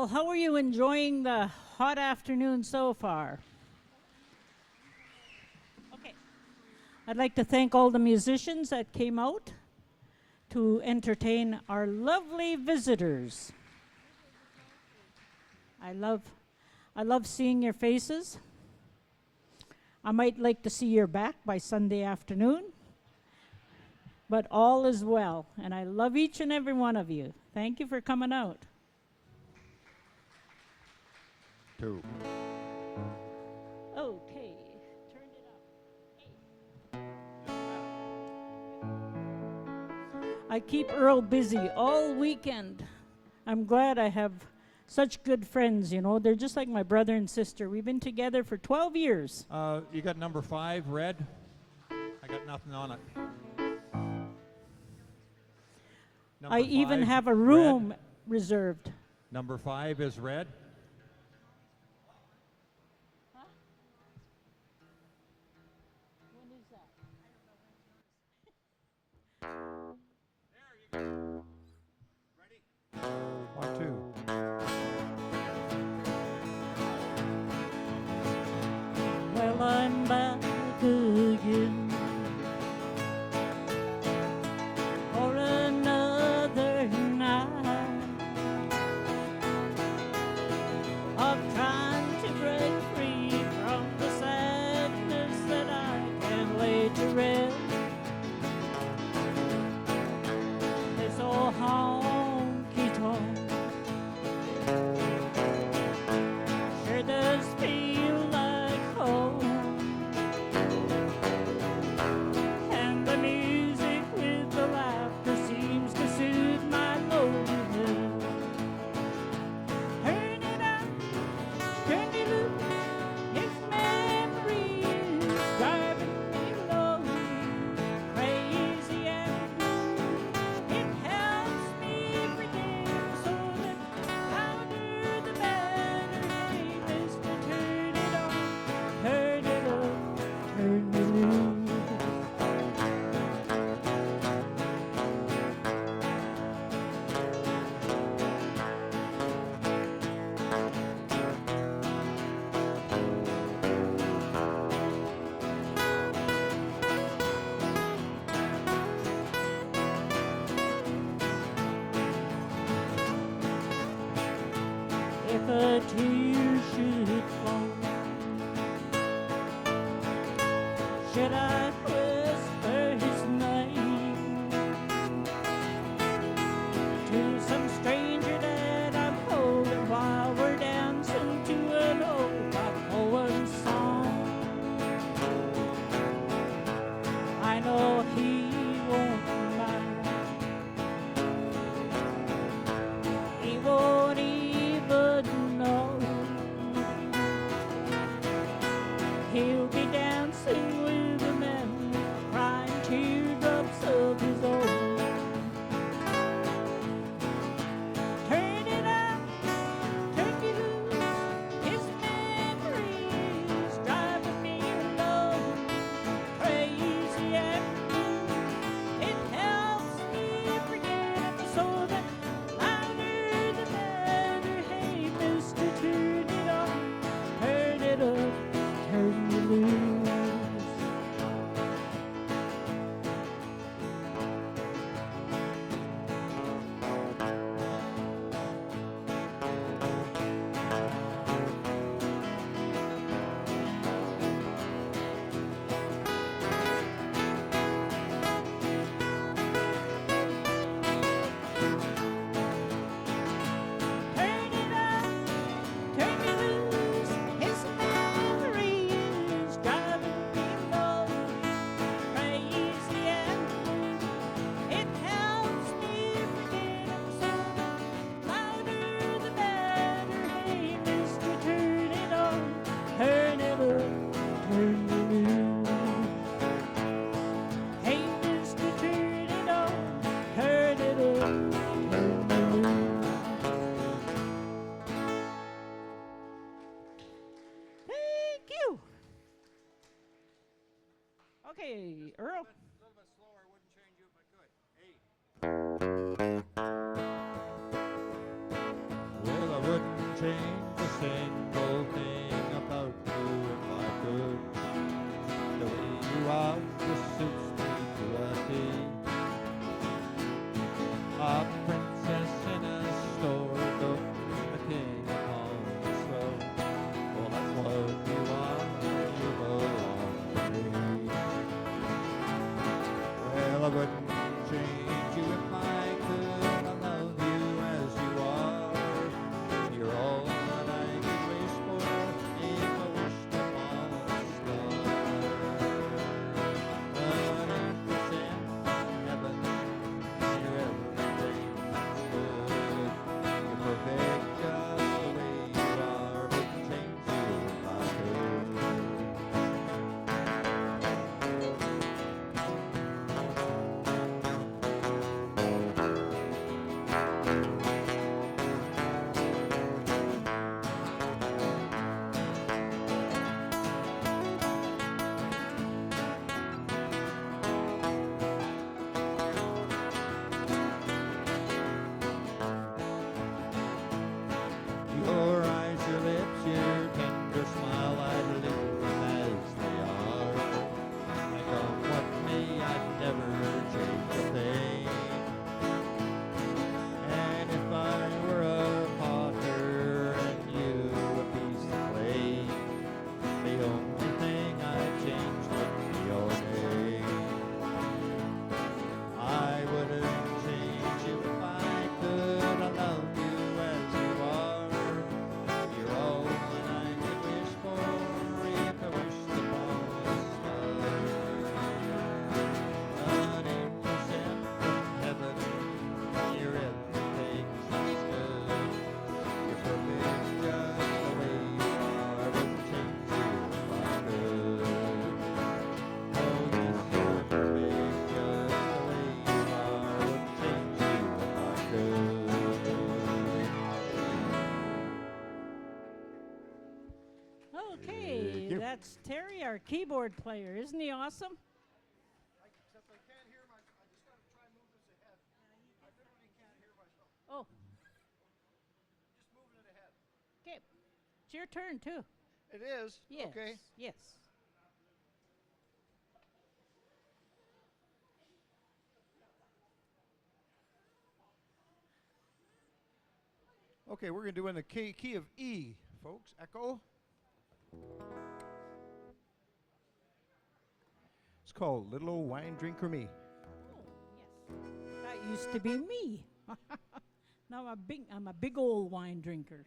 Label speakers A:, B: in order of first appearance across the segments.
A: Well, how are you enjoying the hot afternoon so far? Okay. I'd like to thank all the musicians that came out to entertain our lovely visitors. I love seeing your faces. I might like to see your back by Sunday afternoon, but all is well, and I love each and every one of you. Thank you for coming out.
B: 2.
A: Okay, turn it up. I keep Earl busy all weekend. I'm glad I have such good friends, you know. They're just like my brother and sister. We've been together for 12 years.
B: You got number 5, red? I got nothing on it. Number
A: I even
B: 5,
A: have a room
B: red.
A: reserved.
B: Number 5 is red.
A: Huh? When is that?
B: There you go. Ready? 1, 2.
A: Well, I'm back again for another night of trying to break free from the sadness that I can't lay to rest. This old honky-tonk sure does feel like home. And the music with the laughter seems to soothe my loneliness. Turn it up, turn it loose. His memory is driving me lonely, crazy, and it helps me forget. So that louder the better. Hey, mister, turn it on, turn it up, turn it loose. If a tear should fall, should I whisper his name to some stranger that I'm holding while we're dancing to an old poem song? I know he won't mind. He won't even know. He'll be dancing with a man crying teardrops of his own. Turn it up, turn it loose. His memory is driving me alone, crazy and blue. It helps me forget, so that louder the better. Hey, mister, turn it on, turn it up, turn it loose. Turn it up, turn it loose. His memory is driving me lonely, crazy and blue. It helps me forget, so louder the better. Hey, mister, turn it on, turn it up, turn it loose. Hey, mister, turn it on, turn it up, turn it loose. Thank you. Okay, Earl.
B: A little bit slower, wouldn't change you if I could. 8. Well, I wouldn't wouldn't change you if I could. I love you as you are. You're all that I could wish for if I wished upon a star. 100% heaven, you're everything that's good. You're perfect just the way you are. Wouldn't change you if I could. Your eyes, your lips, your tender smile, I'd leave them as they are. And come what may, I'd never change a thing. And if I were a potter and you a piece of clay, the only thing I'd change would be your name. I wouldn't change you if I could. I love you as you are. You're all that I could wish for if I wished upon a star. 100% from heaven, you're everything that's good. You're perfect just the way you are. Wouldn't change you if I could. Oh yes, you're perfect just the way you are. Wouldn't change you if I could.
A: Okay,
B: Thank you.
A: that's Terry, our keyboard player. Isn't he awesome?
C: Except I can't hear my. I just got to try and move this ahead. I literally can't hear myself.
A: Oh,
C: Just moving it ahead.
A: okay. It's your turn, too.
C: It is.
A: Yes.
C: Okay.
A: Yes.
C: Okay, we're gonna do in the key of E, folks. Echo. It's called Little Old Wine Drinker Me.
A: Oh, yes. That used to be me. Now I'm a big old wine drinker.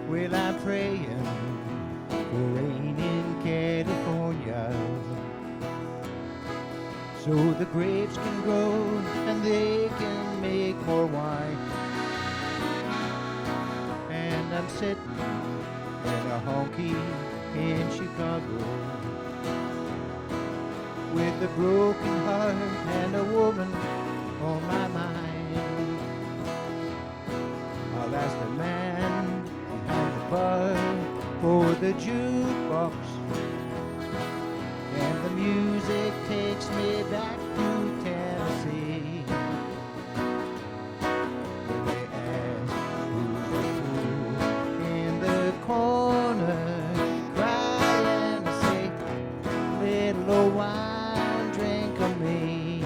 C: Well, I'm praying for rain in California, so the grapes can grow and they can make more wine. And I'm sitting in a honky in Chicago with a broken heart and a woman on my mind. I'll ask the man behind the bar for the jukebox, and the music takes me back to Tennessee. When they ask who's the fool in the corner crying, I say, little old wine drinker me.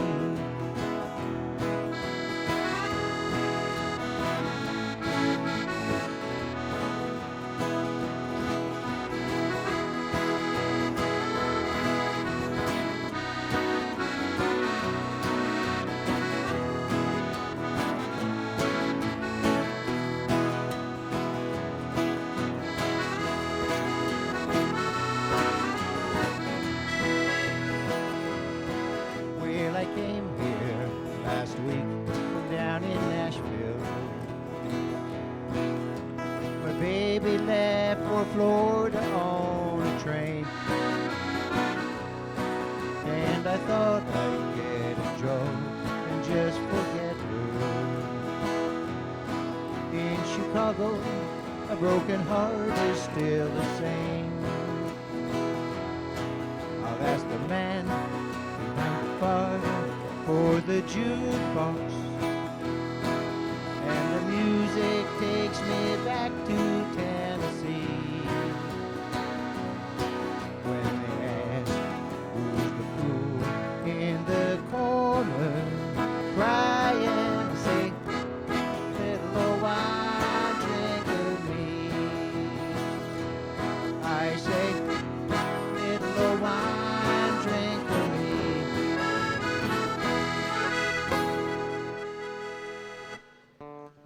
C: Well, I came here last week from down in Nashville. My baby left for Florida on a train, and I thought I'd get a job and just forget her. In Chicago, a broken heart is still the same. I'll ask the man behind the bar for the jukebox,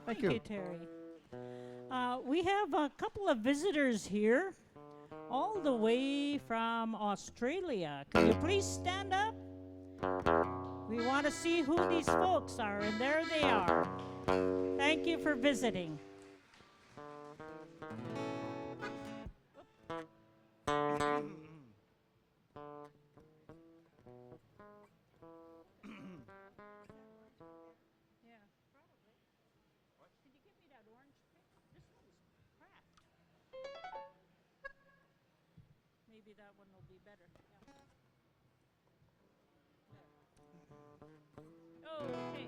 C: Thank
A: you,
C: you.
A: Terry. We have a couple of visitors here, all the way from Australia. Could you please stand up? We want to see who these folks are, and there they are. Thank you for visiting. Yeah, probably. Can you give me that orange pick? This one's cracked. Maybe that one will be better. Yeah. Okay. It's a key of A.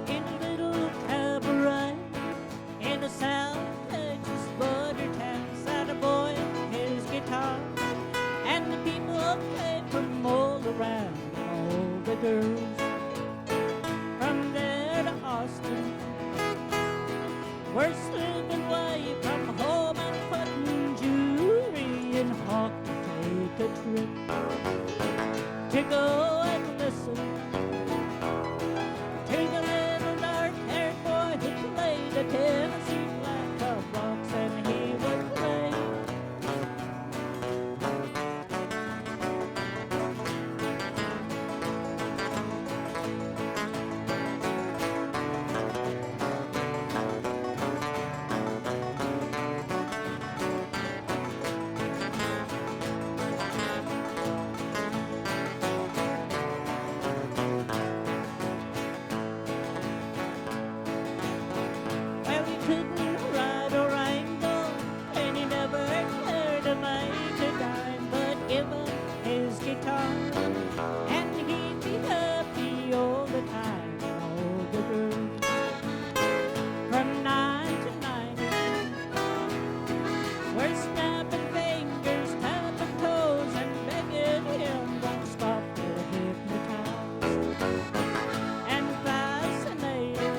A: In a little cabaret in the South Texas border town, sat a boy and his guitar, and the people came from all around, all the girls from there to Austin were slipping away from home and putting jewelry in hawk to take a trip to go and listen to the little dark-haired boy who played the Tennessee flat box, and he would play. Well, he couldn't ride or angle, and he never cared to make a dime, but give him his guitar, and he'd be happy all the time. All the girls from 9 to 9 were snapping fingers, tapping toes, and begging him don't stop to hypnotize and fascinated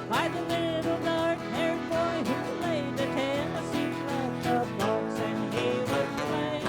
A: by the little dark-haired boy who played the Tennessee flat box, and he would play.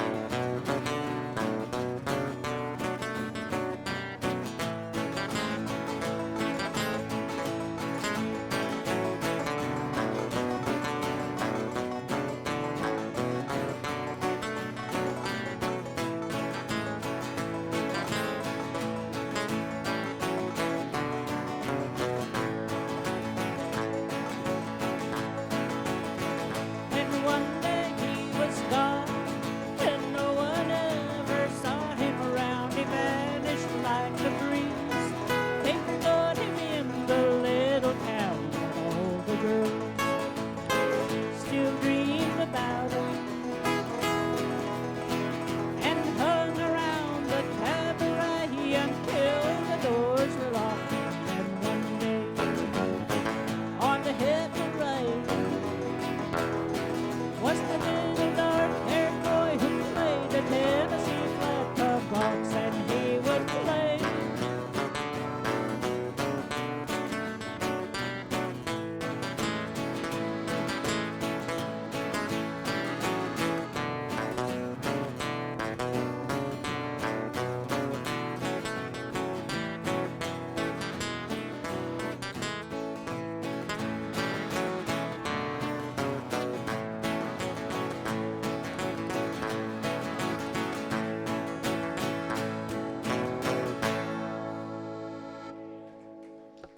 A: And one day he was gone, and no one ever saw him around. He vanished like a breeze. They forgot him in the little town, and all the girls still dream about him and hung around the cabaret until the doors were locked. And one day on the hit parade was the little dark-haired boy who played the Tennessee flat box, and he would play.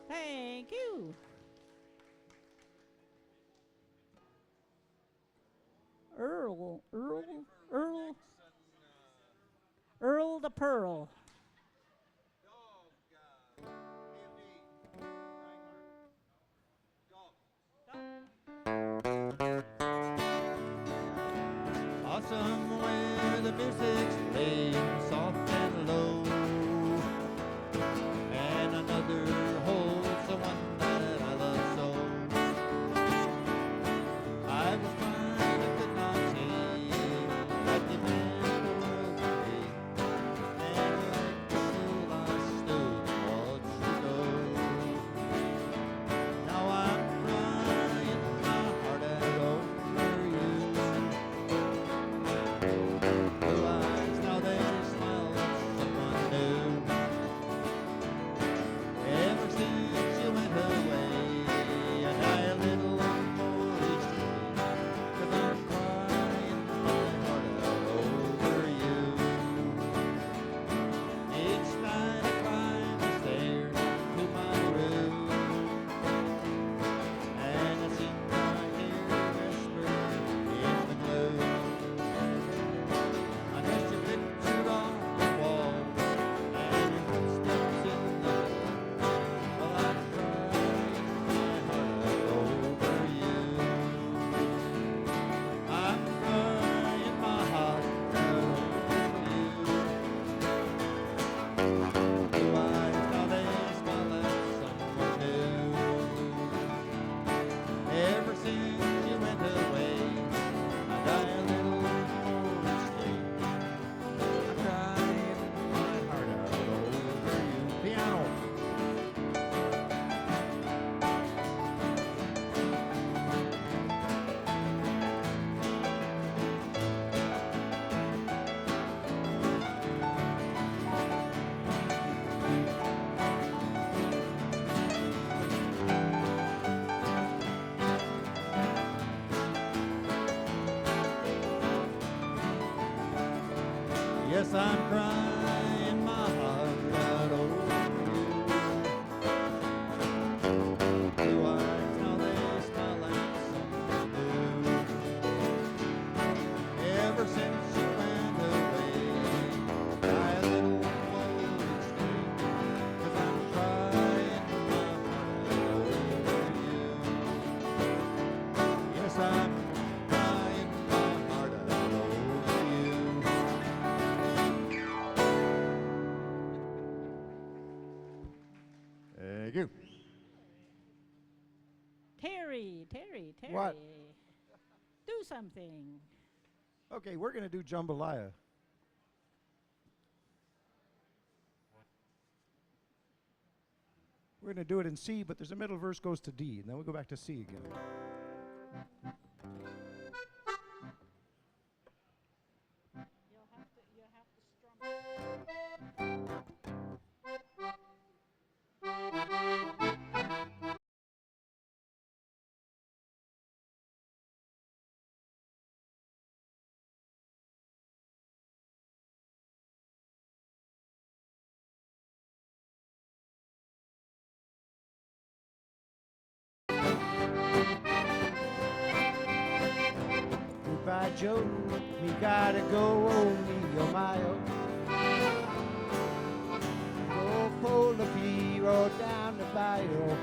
A: Thank you. Earl the Pearl.
B: Awesome where the music's playing soft and low, and another holds the one that I love so. I was blind and could not see what the man was doing, and Yes, I'm crying my heart out over you. Blue eyes, now they smile like something new. Ever since you went away, my little world stayed. 'Cause I'm crying my heart over you. Yes, I'm crying my heart out over you. Thank you.
A: Terry.
C: What?
A: Do something.
C: Okay, we're going to do Jumbalaya. We're going to do it in C, but there's a middle verse goes to D, and then we go back to C again.
A: You'll have to strum.
C: Goodbye, Joe. Me gotta go, oh me, oh my, oh. Go pull the P-road down the bayou.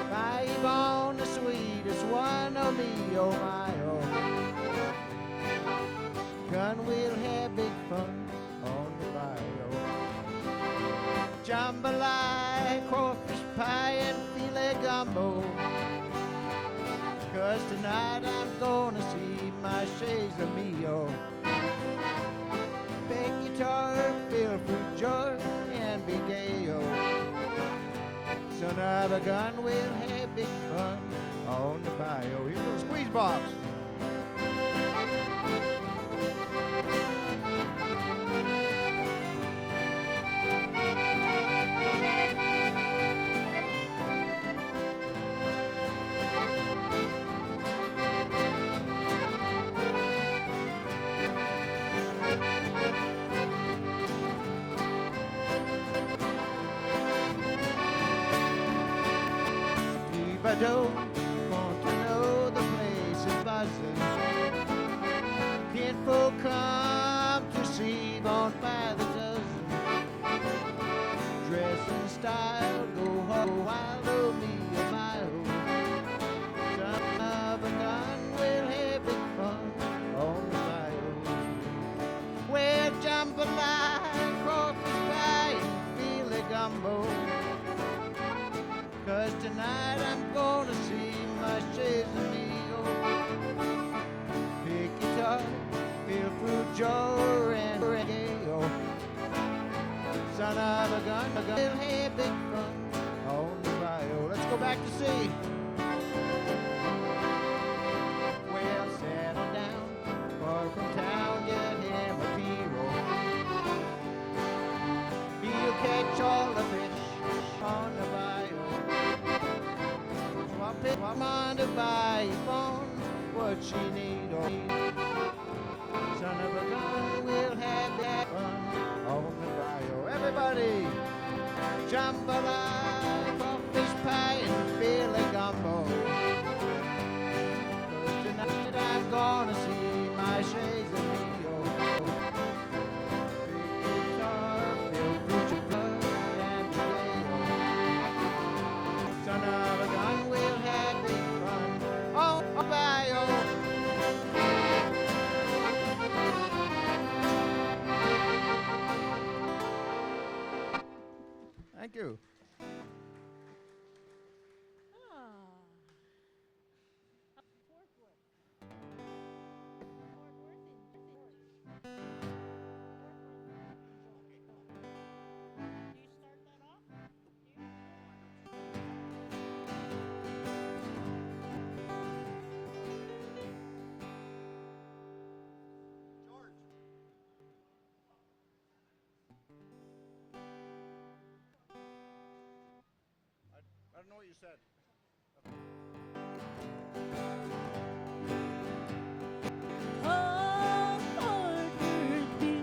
C: Five on the sweetest one, oh me, oh my, oh. Gun will have big fun on the bayou. Jambalaya, crawfish pie, and filet gumbo. 'Cause tonight I'm gonna see my shades of me, oh. Big guitar, feel fruit jar, and be gay, oh. Son of a gun, we'll have big fun on the bayou. Here's those squeeze box. I don't want to know the place is buzzing. Kinfolk come to see on by the dozen. Dress in style, go wild, oh me, oh my, oh. Son of a gun, we'll have big fun on the bayou. Well, jambalaya, crawfish pie, and filet gumbo. 'Cause tonight I'm gonna see my shades of me, oh. Pick guitar, feel fruit jar, and reggae, oh. Son of a gun, we'll have big fun on the bayou. Let's go back to sea. Well, settle down, far from town, get him a P-roll. He'll catch all the fish on the bayou. I'm on to buy phone what she need, oh. Son of a gun, we'll have that fun on the bayou. Everybody, jambalaya, crawfish pie, and filet gumbo. 'Cause tonight I'm gonna see my shades of me, oh. Big guitar, feel fruit blood, and potato. Son of a gun, we'll have big fun on the bayou. Thank you. I don't know what you said.
A: Comforted be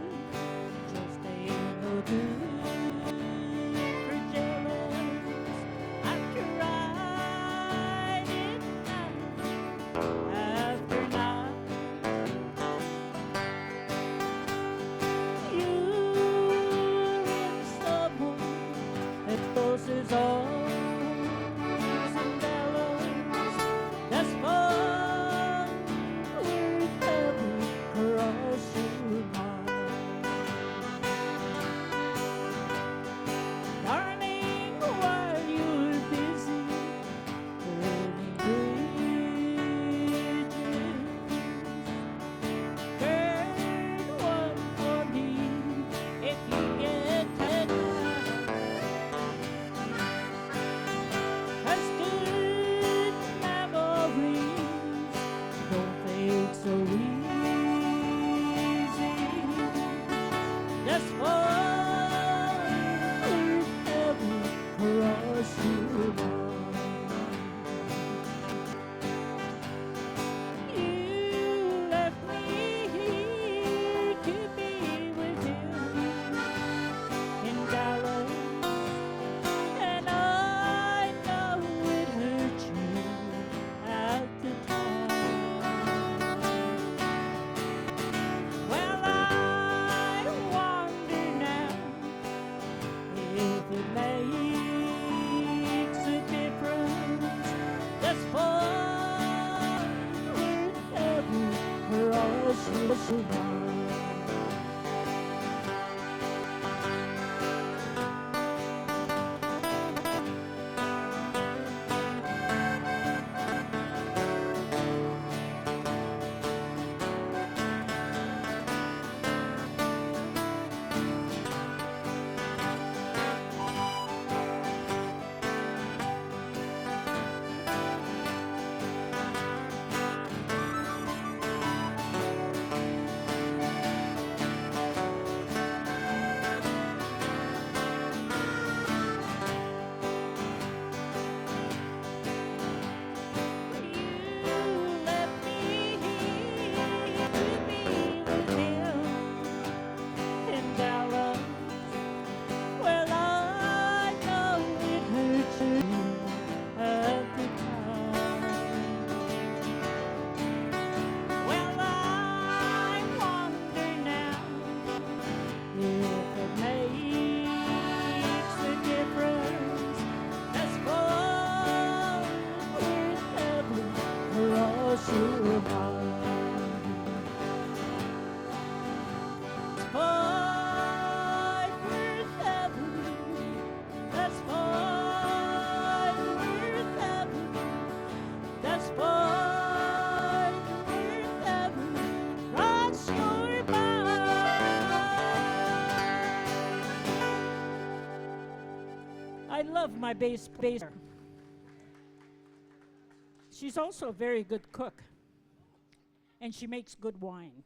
A: love my bass player. She's also a very good cook, and she makes good wine.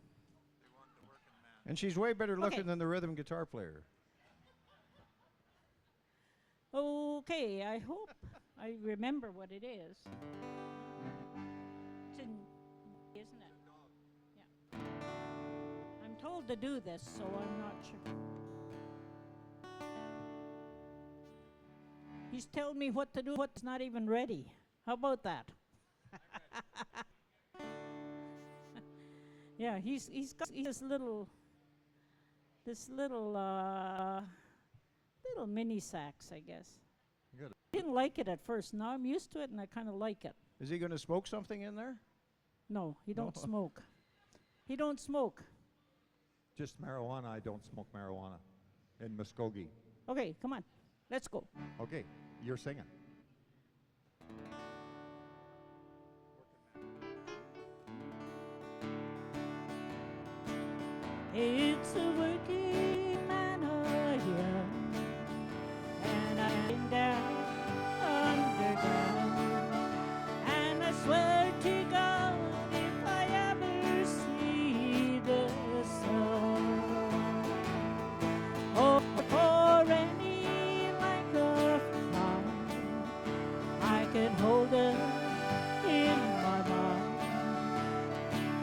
C: And she's way better looking
A: Okay.
C: than the rhythm guitar player.
A: Okay, I hope I remember what it is. It's in, isn't it? Yeah. I'm told to do this, so I'm not sure. He's telling me what to do, what's not even ready. How about that? Yeah, he's got this little little mini sax, I guess.
C: Good.
A: Didn't like it at first. Now I'm used to it, and I kind of like it.
C: Is he going to smoke something in there?
A: No, he don't
C: No.
A: smoke. He don't smoke.
B: Just marijuana. I don't smoke marijuana. In Muskogee.
A: Okay, come on, let's go.
B: Okay, you're singing.
A: It's a working man I am, and I've been down underground, and I swear to God if I ever see the sun, or for any like of mine, I can hold it in my mind.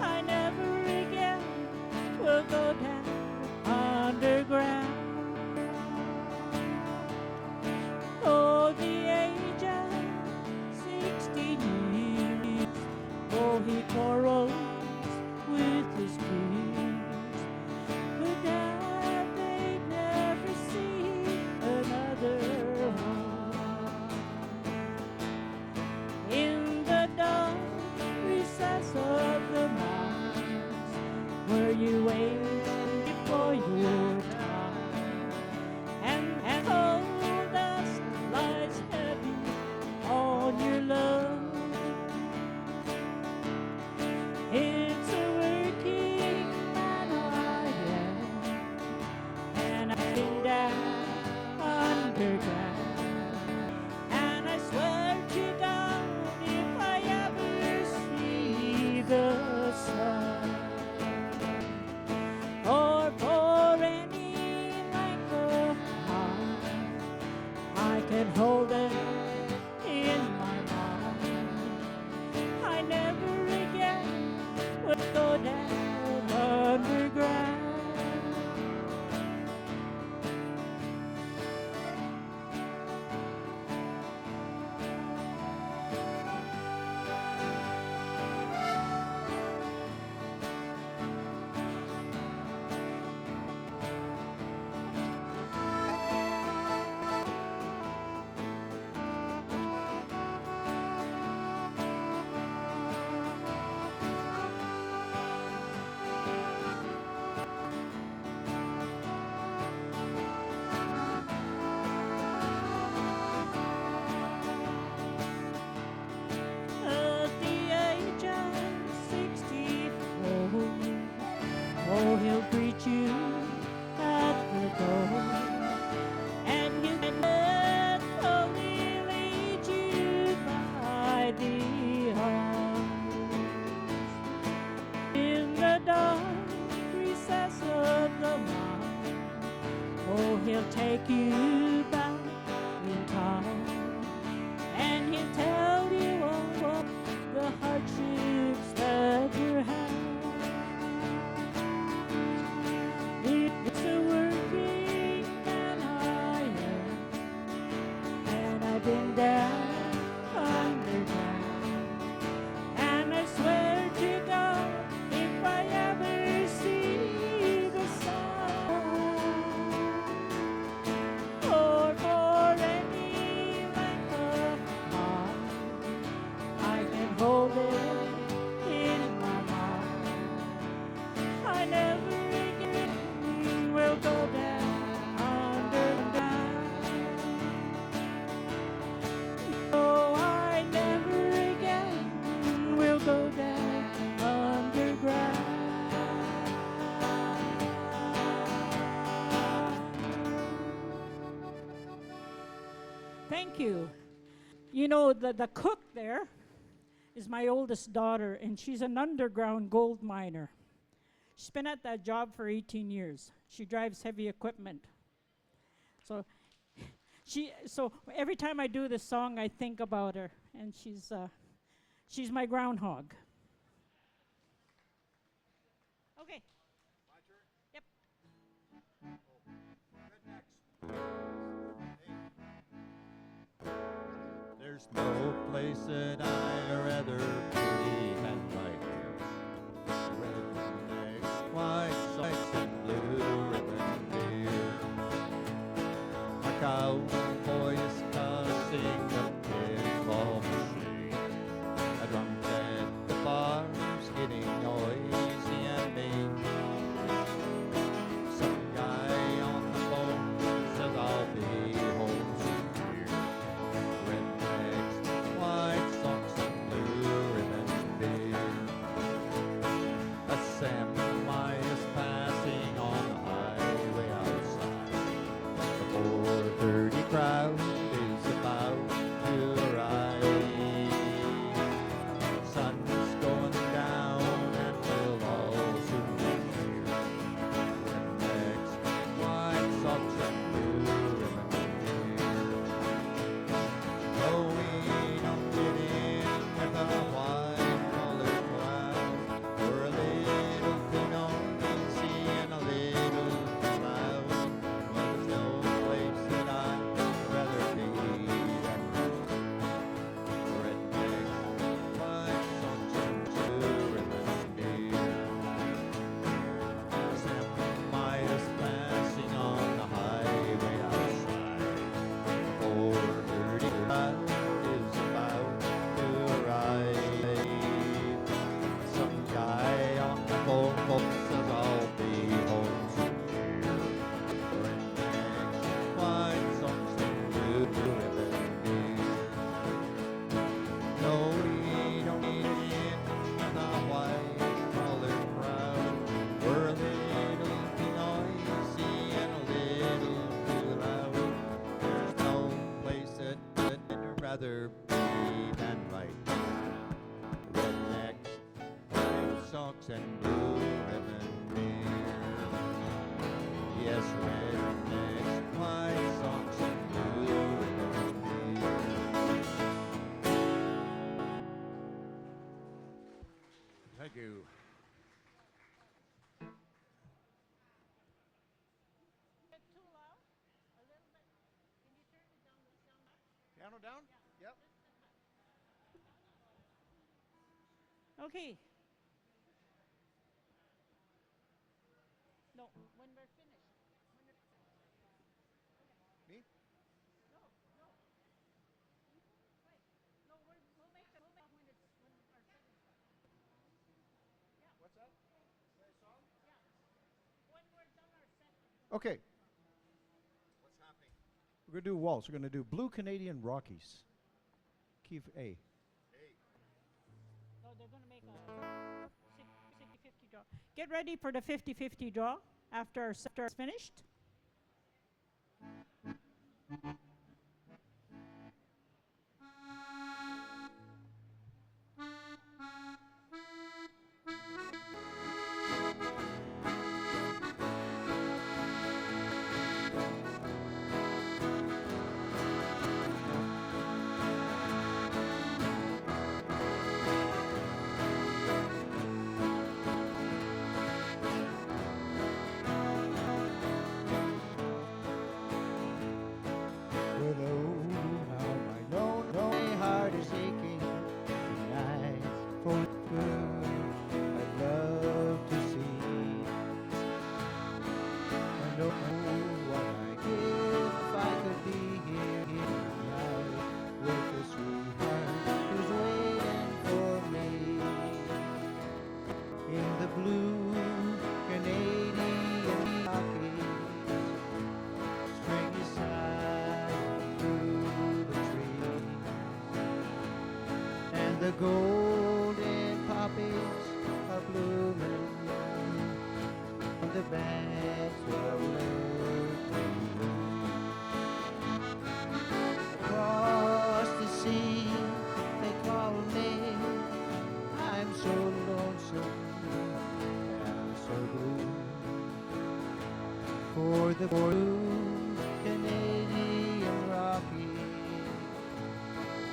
A: I never again will go down underground. Oh, the age of 16 years. Oh, he quarrels with his peers, but now they never see another one. In the dark recess of the mountains, where you wait for your time, and cold dust lies heavy on your love. It's a working man I am, and I've been down underground, and I swear to God if I ever see the sun, or for any length of time, I can hold it in my mind. I never again would go down underground. At the age of 64, oh, he'll greet you at the door, and he'll slowly lead you by the arms. In the dark recess of the mind, oh, he'll take you back in time, and he'll tell you all the hardships that you have. It's a working man I am, and I've been down underground, and I swear to God if I ever see the sun, or for any length of time, I can hold it in my mind. I never again will go down underground. Oh, I never again will go down underground. you. You know, the cook there is my oldest daughter, and she's an underground gold miner. She's been at that job for 18 years. She drives heavy equipment. So so every time I do this song, I think about her, and she's my groundhog. Okay.
B: My turn?
A: Yep.
B: There's no place that I'd rather be than right here. Rednecks, white socks, and blue ribbon beer. A cowboy is cussing the pinball machine. A drunk at the bar's getting noisy and mean. Some guy on the phone says I'll be home soon here. Rednecks, white socks, and blue ribbon beer. A semi is passing on the highway outside. The 4:30 crowd is about to arrive. Sun's going down and we'll all soon be here. Rednecks, white socks, and blue ribbon beer. No, we don't get in with a white collar crowd. We're a little too noisy and a little too loud. Well, there's no place that I'd rather be than rednecks, white socks, and blue ribbon beer. Semi is passing on the highway outside. The 4:30 crowd is about to arrive. Some guy on the phone says I'll be home soon here. Rednecks, white socks, and blue ribbon beer. No, we don't need in with a white collar crowd. We're a little too noisy and a little too loud. There's no place that I'd rather be than right here. Rednecks, white socks, and blue ribbon beer. Yes, rednecks, white socks, and blue ribbon beer. Thank you.
A: Too loud? A little bit. Can you turn it down the sound?
C: Piano down? Yep.
A: Okay. No, when we're finished.
C: Me?
A: No, no. Right. No, we'll make when our set is done.
C: What's that?
A: When we're done our set.
C: Okay,
B: What's happening?
C: we're going to do a waltz. We're going to do Blue Canadian Rockies. Key of A.
B: Hey.
A: No, they're going to make a 50-50 draw. Get ready for the 50-50 draw after our set is finished.
C: Well, oh, how my lonely heart is aching tonight for good I'd love to see. And oh, what I give if I could be here tonight with the sweetheart who's waiting for me in the blue Canadian Rockies. Spring is shining through the trees, and the golden poppies are blooming on the banks of Lake Louise. for the blue Canadian Rockies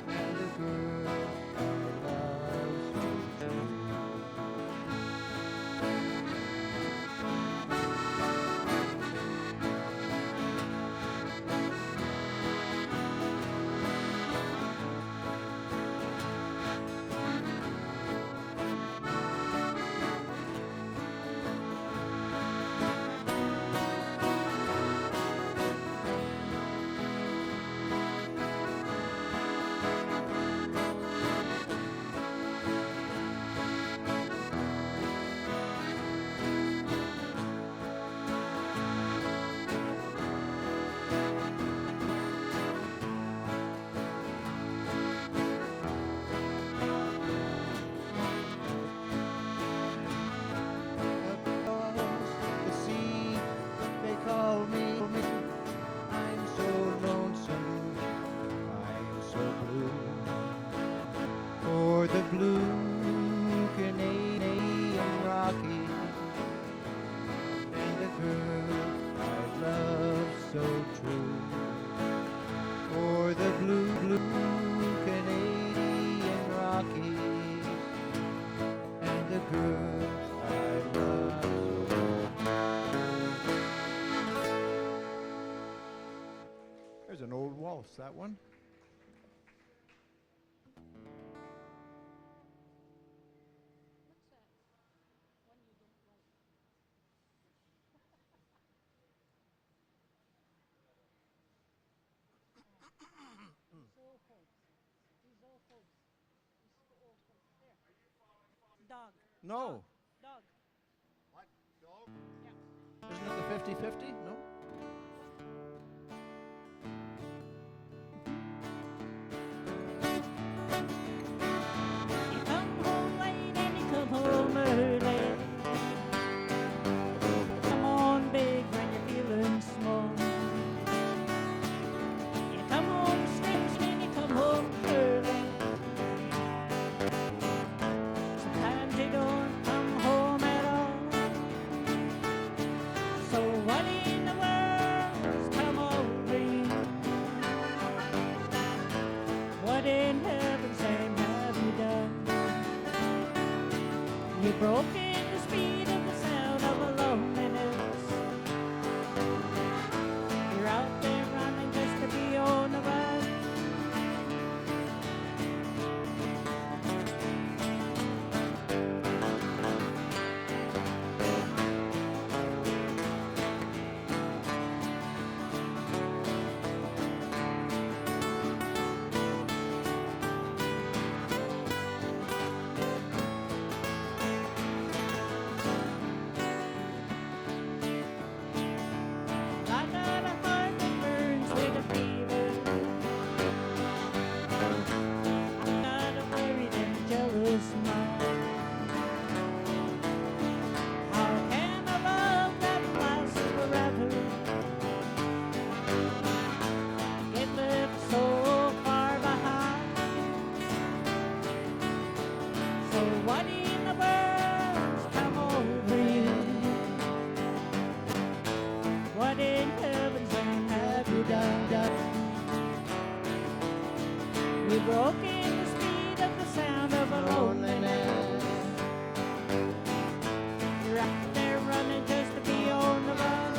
C: and the girl I love so true. The sea, they call me. I'm so lonesome, I'm so blue. For the blue Canadian Rockies and the girl I love so true. For the blue Canadian Rockies and the girl I love so true. There's an old waltz, that one.
A: Dog.
C: No.
A: Dog.
C: Isn't it the 50-50? No?
A: You come home late and you come home early. Come on big when you're feeling small. You come home stretching and you come home early. Sometimes you don't come home at all. So what in the world's come over you? What in heaven's name have you done? You broke in the speed of the sound of a loneliness. You're out there running just to be on the run. I got a heart that burns with a fever. I got a worried and jealous mind. How can a love that lasts forever get left so far behind? So what in the world's come over you? What in heaven's name have you done? You broke in the speed of the sound of a loneliness. You're out there running just to be on the run.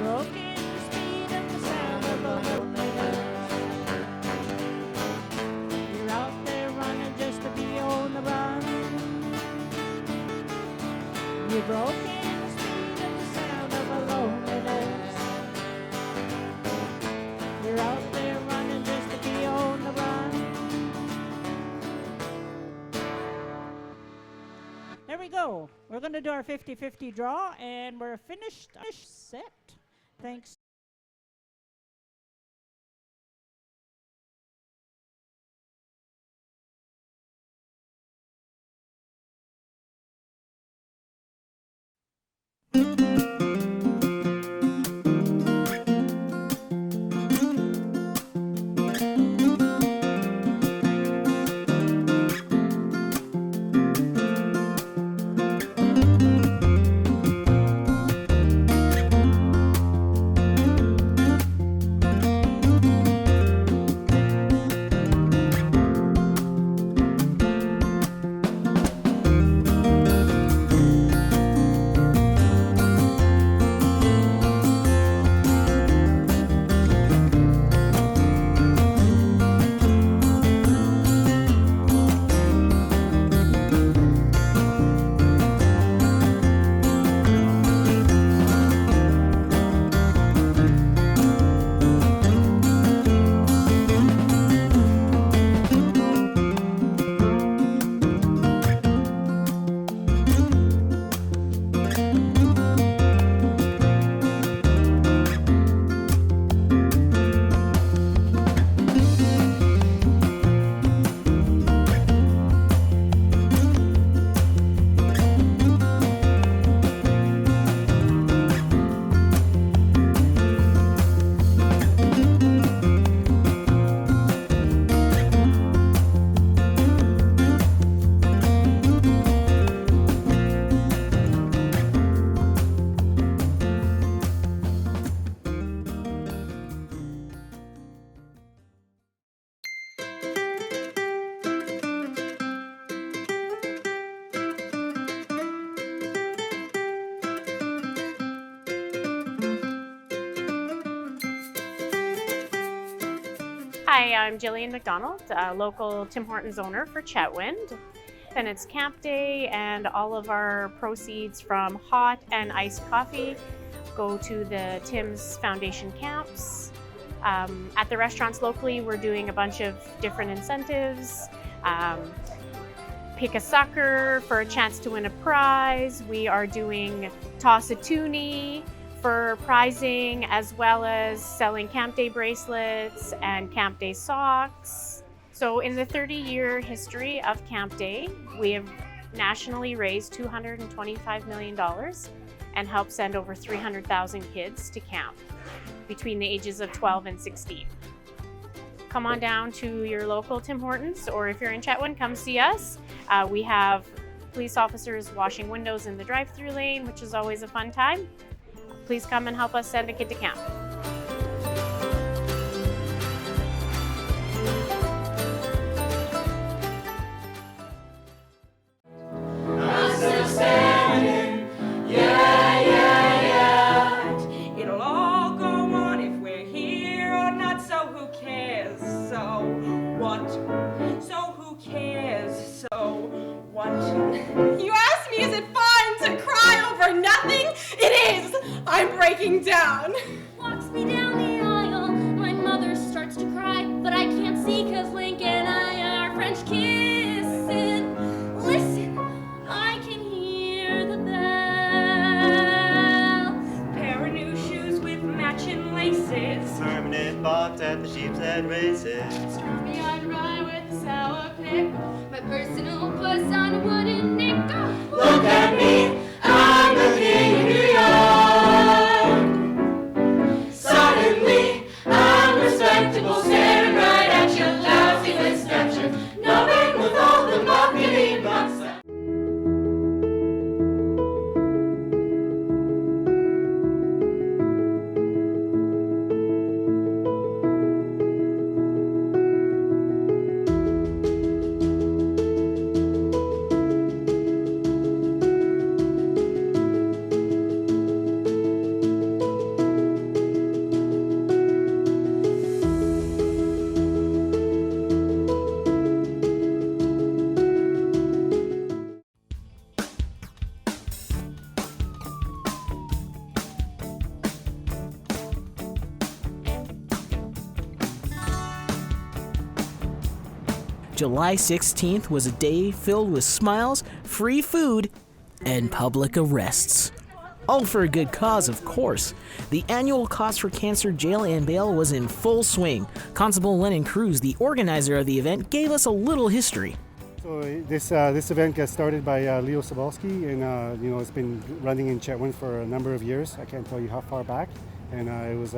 A: broken the speed of the sound of loneliness. You're out there running just to be on the run. You're broken the speed of the sound of loneliness. You're out there running just to be on the run. There we go. We're going to do our 50-50 draw, and we're finished set. Thanks.
D: Hi, I'm Jillian McDonald, local Tim Hortons owner for Chetwynd. And it's camp day, and all of our proceeds from hot and iced coffee go to the Tim's Foundation camps. At the restaurants locally, we're doing a bunch of different incentives. Pick a sucker for a chance to win a prize. We are doing toss a toonie for prizing, as well as selling Camp Day bracelets and Camp Day socks. So in the 30-year history of Camp Day, we have nationally raised $225 million and helped send over 300,000 kids to camp between the ages of 12 and 16. Come on down to your local Tim Hortons, or if you're in Chetwynd, come see us. We have police officers washing windows in the drive-through lane, which is always a fun time. Please come and help us send a kid to camp.
E: It'll all go on if we're here or not, so who cares? So what? So who cares? So what? You asked me, is it fine to cry over nothing? It is! I'm breaking down.
F: Walks me down the aisle, my mother starts to cry, but I can't see 'cause Link and I are French kissing. Listen, I can hear the bells.
E: Pair of new shoes with matching laces.
B: Permanent box at the Sheep's Head races.
F: Strawberry on rye with a sour pickle. My personal puss on a wooden nickel.
E: Look at me, I'm the king of New York. Suddenly, I'm respectable, staring right at your lousy misconception. Knowing with all the marketing box.
G: July 16th was a day filled with smiles, free food, and public arrests. All for a good cause, of course. The annual Cops for Cancer Jail and Bail was in full swing. Constable Lennon Cruz, the organizer of the event, gave us a little history.
H: So this event got started by Leo Sobolski, and it's been running in Chetwynd for a number of years. I can't tell you how far back, and it was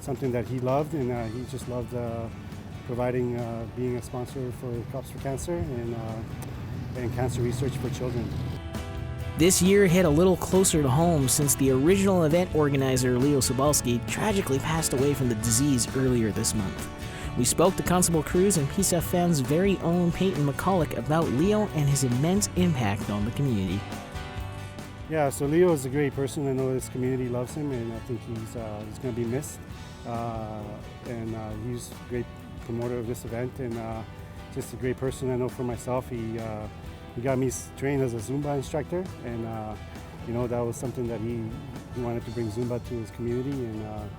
H: something that he loved, and he just loved providing, being a sponsor for Cops for Cancer and cancer research for children.
G: This year hit a little closer to home since the original event organizer, Leo Sobolski, tragically passed away from the disease earlier this month. We spoke to Constable Cruz and Peace FM's very own Peyton McCulloch about Leo and his immense impact on the community.
H: Yeah, so Leo is a great person. I know this community loves him, and I think he's going to be missed. And he's a great promoter of this event, and just a great person. I know for myself, he got me trained as a Zumba instructor, and that was something that he wanted to bring Zumba to his community, and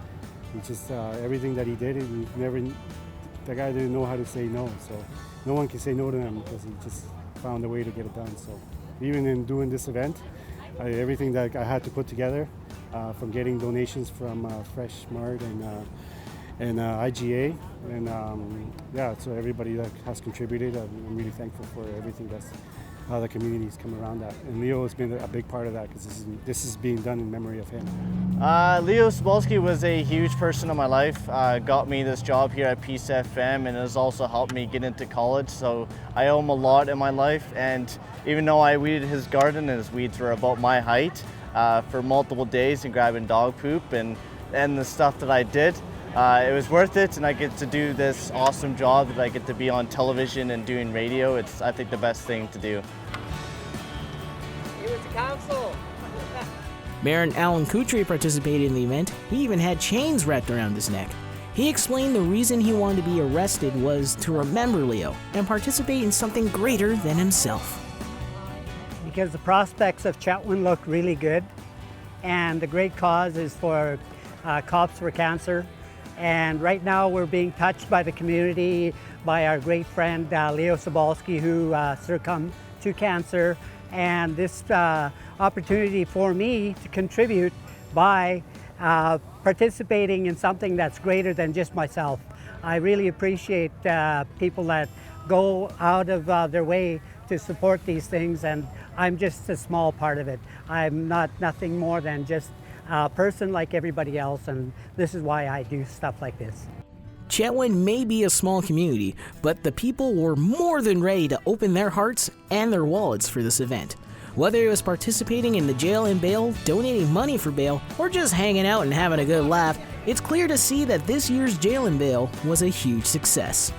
H: he just everything that he did, the guy didn't know how to say no, so no one can say no to him because he just found a way to get it done. So even in doing this event, everything that I had to put together, from getting donations from Fresh Mart and IGA, and so everybody that has contributed, I'm really thankful for everything that's how the community's come around that. And Leo has been a big part of that because this is being done in memory of him.
I: Leo Sobolski was a huge person in my life, got me this job here at Peace FM, and has also helped me get into college, so I owe him a lot in my life. And even though I weeded his garden and his weeds were about my height for multiple days and grabbing dog poop and the stuff that I did, it was worth it, and I get to do this awesome job that I get to be on television and doing radio. It's, I think, the best thing to do.
J: He was the council.
G: Mayor Alan Coutrie participated in the event. He even had chains wrapped around his neck. He explained the reason he wanted to be arrested was to remember Leo and participate in something greater than himself.
K: Because the prospects of Chetwynd look really good, and the great cause is for Cops for Cancer. And right now we're being touched by the community, by our great friend Leo Sobolski, who succumbed to cancer. And this opportunity for me to contribute by participating in something that's greater than just myself. I really appreciate people that go out of their way to support these things, and I'm just a small part of it. I'm nothing more than just a person like everybody else, and this is why I do stuff like this.
G: Chetwynd may be a small community, but the people were more than ready to open their hearts and their wallets for this event. Whether it was participating in the jail and bail, donating money for bail, or just hanging out and having a good laugh, it's clear to see that this year's jail and bail was a huge success.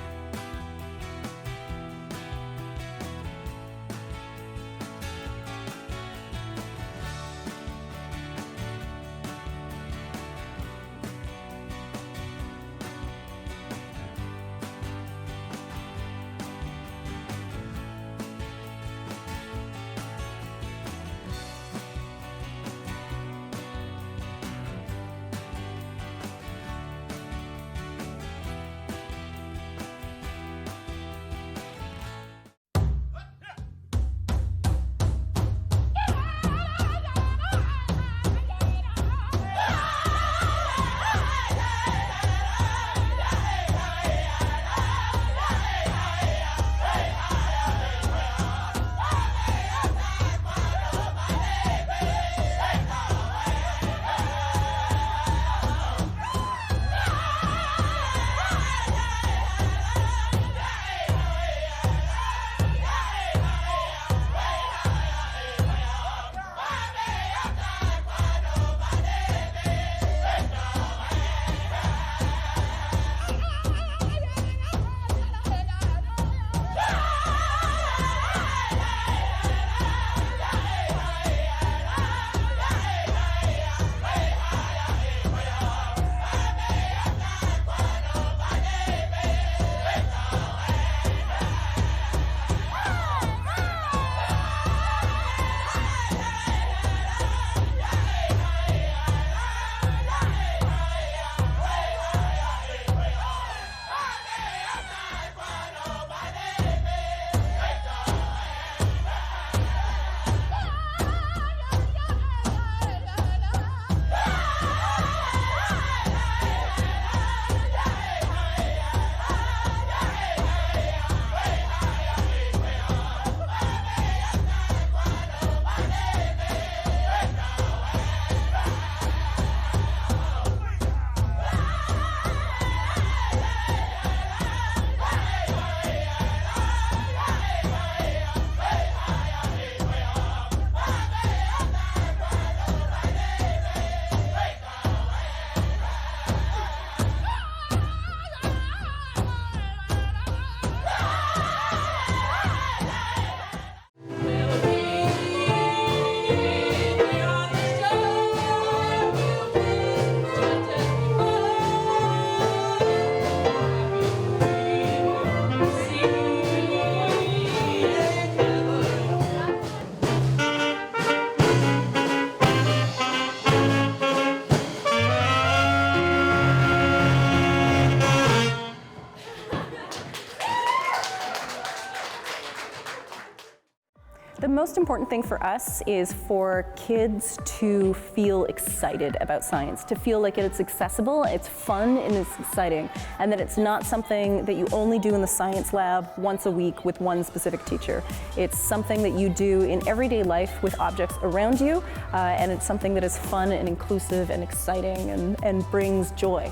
L: most important thing for us is for kids to feel excited about science, to feel like it's accessible, it's fun, and it's exciting, and that it's not something that you only do in the science lab once a week with one specific teacher. It's something that you do in everyday life with objects around you, and it's something that is fun and inclusive and exciting and brings joy.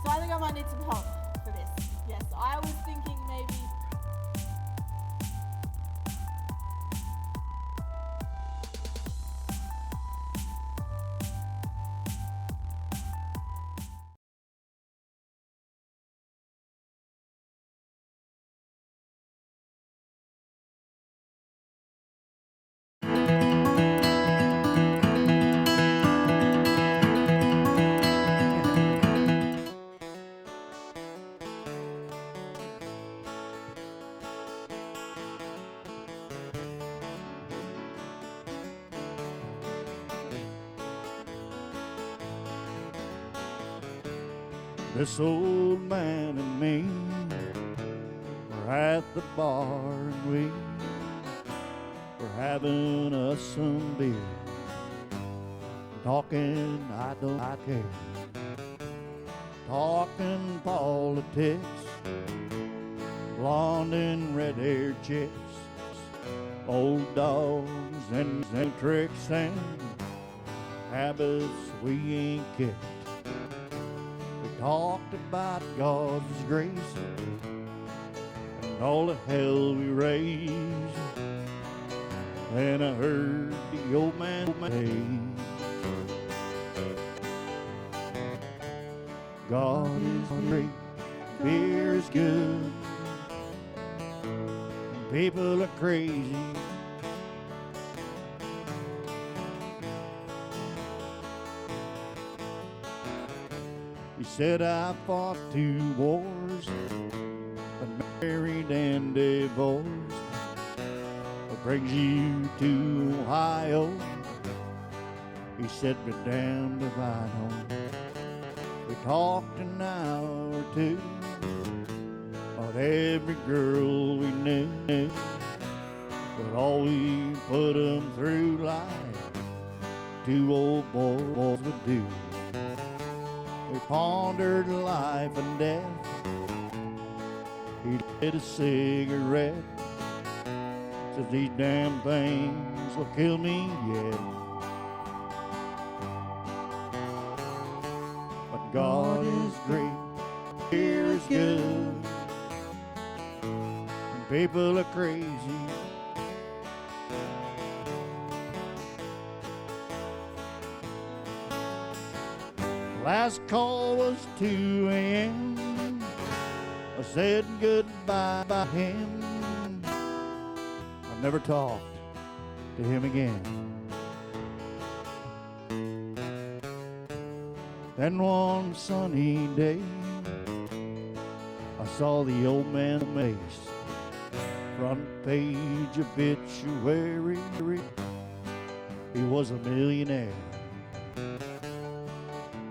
M: So I think I might need some help for this. Yes, I was thinking maybe.
C: This old man and me were at the bar and we were having us some beer, talking I care, talking politics, blonde and red-haired chicks, old dogs and tricks and habits we ain't kicked. Talked about God's grace and all the hell we raised. And I heard the old man say, God is great, beer is good, and people are crazy. He said I fought 2 wars, but married and divorced. What brings you to Ohio? He said, be damned if I know. We talked an hour or 2 about every girl we knew, but all we put them through life, 2 old boys would do. We pondered life and death. He lit a cigarette. Says these damn things will kill me yet. But God is great, beer is good, and people are crazy. Last call was 2 a.m. I said goodbye by him. I never talked to him again. Then one sunny day, I saw the old man's face, front page obituary. He was a millionaire.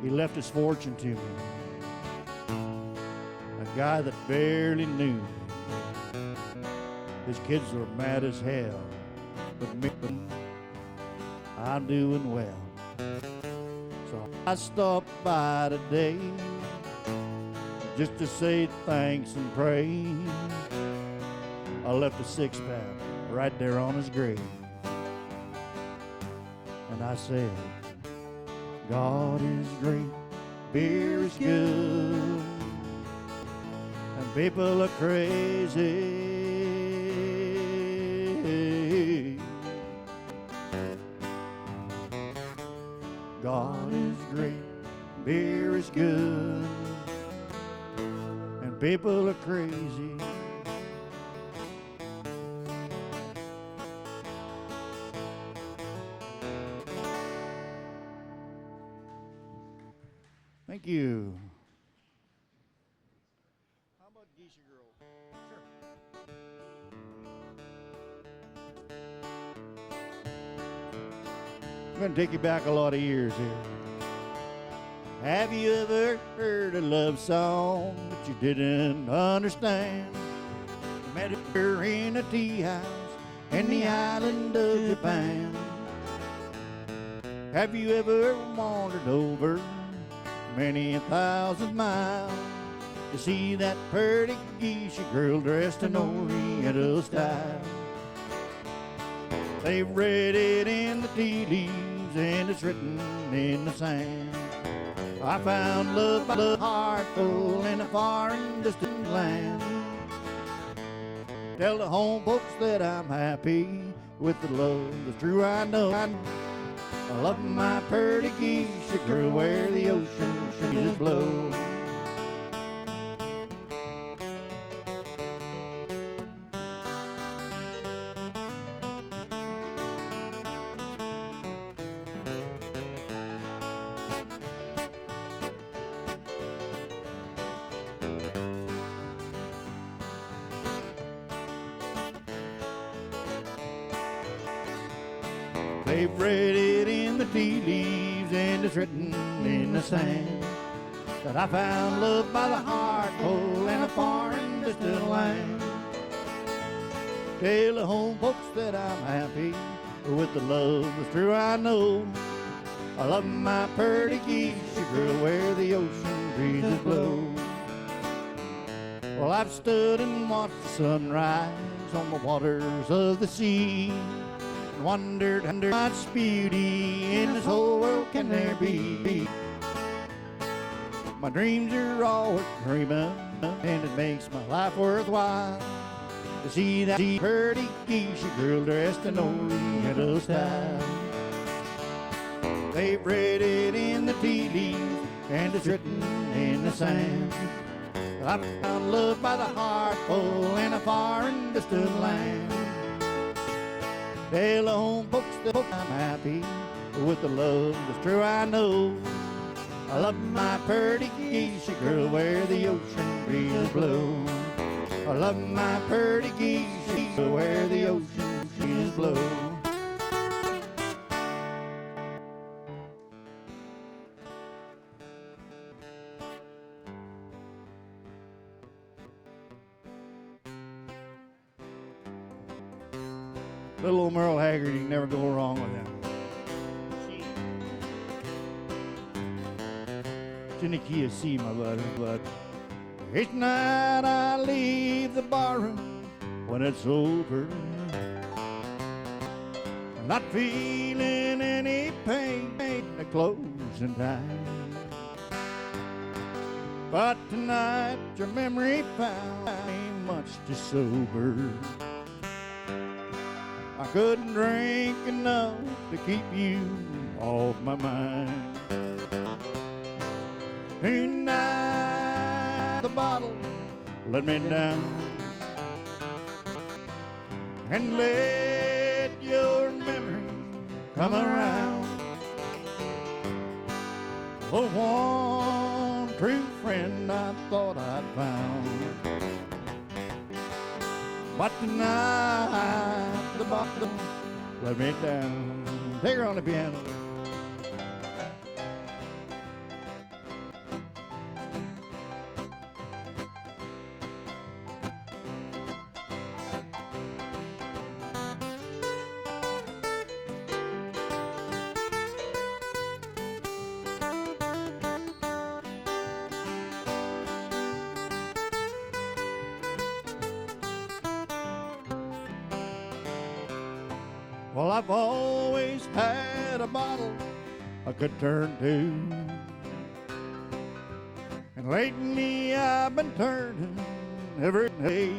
C: He left his fortune to me, a guy that barely knew me. His kids were mad as hell, but me, I'm doing well. So I stopped by today just to say thanks and praise. I left a 6-pack right there on his grave, and I said, God is great, beer is good, and people are crazy. God is great, beer is good, and people are crazy. Thank you. I'm gonna take you back a lot of years here. Have you ever heard a love song that you didn't understand? You met her in a tea house in the island of Japan. Have you ever wandered over many 1,000 miles to see that pretty geisha girl dressed in Oriental style? They've read it in the tea leaves and it's written in the sand. I found love by the heart full in a far and distant land. Tell the home folks that I'm happy with the love that's true. I know I love my pretty geisha girl where the ocean breezes blow. They've read it in the tea leaves and it's written in the sand that I found love by the heart full in a far and distant land. Tell the home folks that I'm happy with the love that's true. I know I love my pretty geisha girl where the ocean breezes blow. Well, I've stood and watched the sunrise on the waters of the sea, wondered how much beauty in this whole world can there be. My dreams are all worth dreaming, and it makes my life worthwhile to see that pretty geisha girl dressed in Oriental style. They've read it in the tea leaves and it's written in the sand. I found love by the heart full in a far and distant land. Tell the home folks that I'm happy with the love that's true. I know I love my pretty geisha girl where the ocean breezes blow. I love my pretty geisha where the ocean breezes blow. Little old Merle Haggard, you can never go wrong with him. It's in the key of C, my bud. Each night I leave the barroom when it's over, not feeling any pain at closing time. But tonight your memory found me much too sober. I couldn't drink enough to keep you off my mind. Tonight the bottle let me down, and let your memory come around. The one true friend I thought I'd found. But tonight the bottle let me down. Take her on the piano. Well, I've always had a bottle I could turn to, and lately I've been turning every day.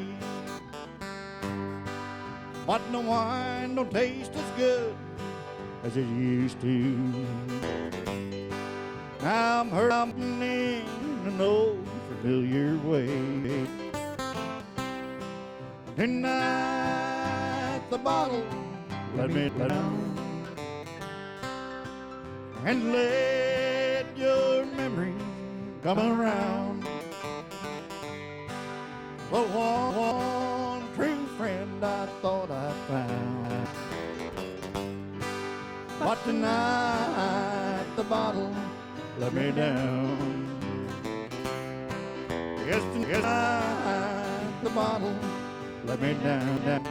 C: But no wine don't taste as good as it used to. Now I'm hurting in an old familiar way. Tonight the bottle let me down, and let your memory come around. The one true friend I thought I found. But tonight the bottle let me down. Yes, tonight the bottle let me down.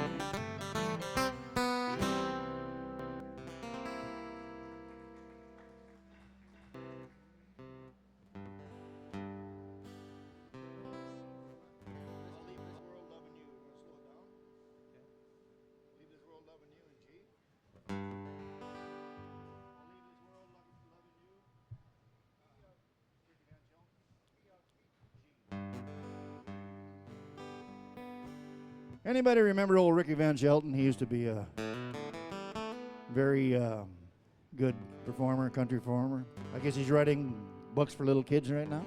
C: Anybody remember old Ricky Van Shelton? He used to be a very good performer, country performer. I guess he's writing books for little kids right now,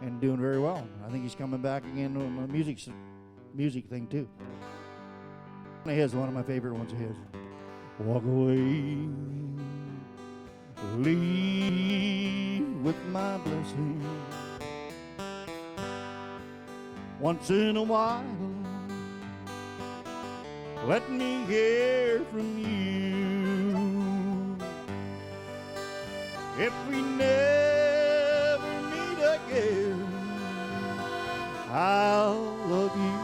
C: and doing very well. I think he's coming back again on the music thing too. One of my favorite ones of his. Walk away, leave with my blessing. Once in a while, let me hear from you. If we never meet again, I'll love you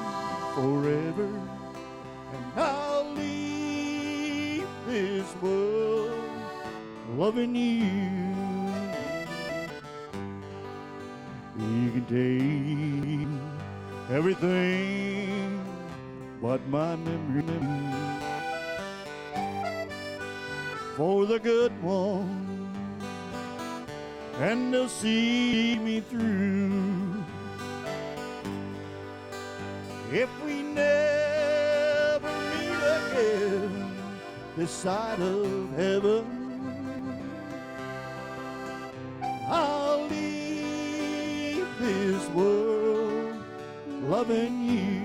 C: forever, and I'll leave this world loving you. You can take everything but my memory for the good one, and they'll see me through. If we never meet again this side of heaven, I'll leave this world loving you.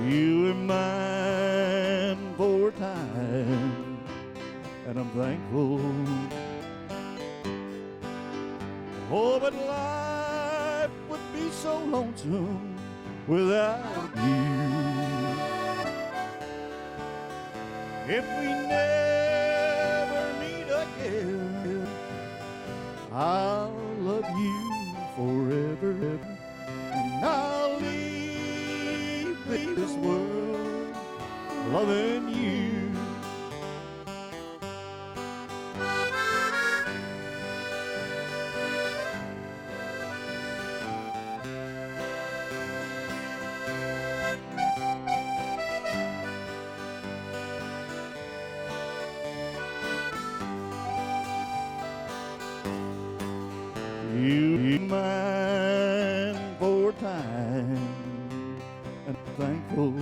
C: You were mine for a time, and I'm thankful. Oh, but life would be so lonesome without you. If we never meet again, I'll love you forever, and I'll leave this world loving you. You mine for time, and thankful.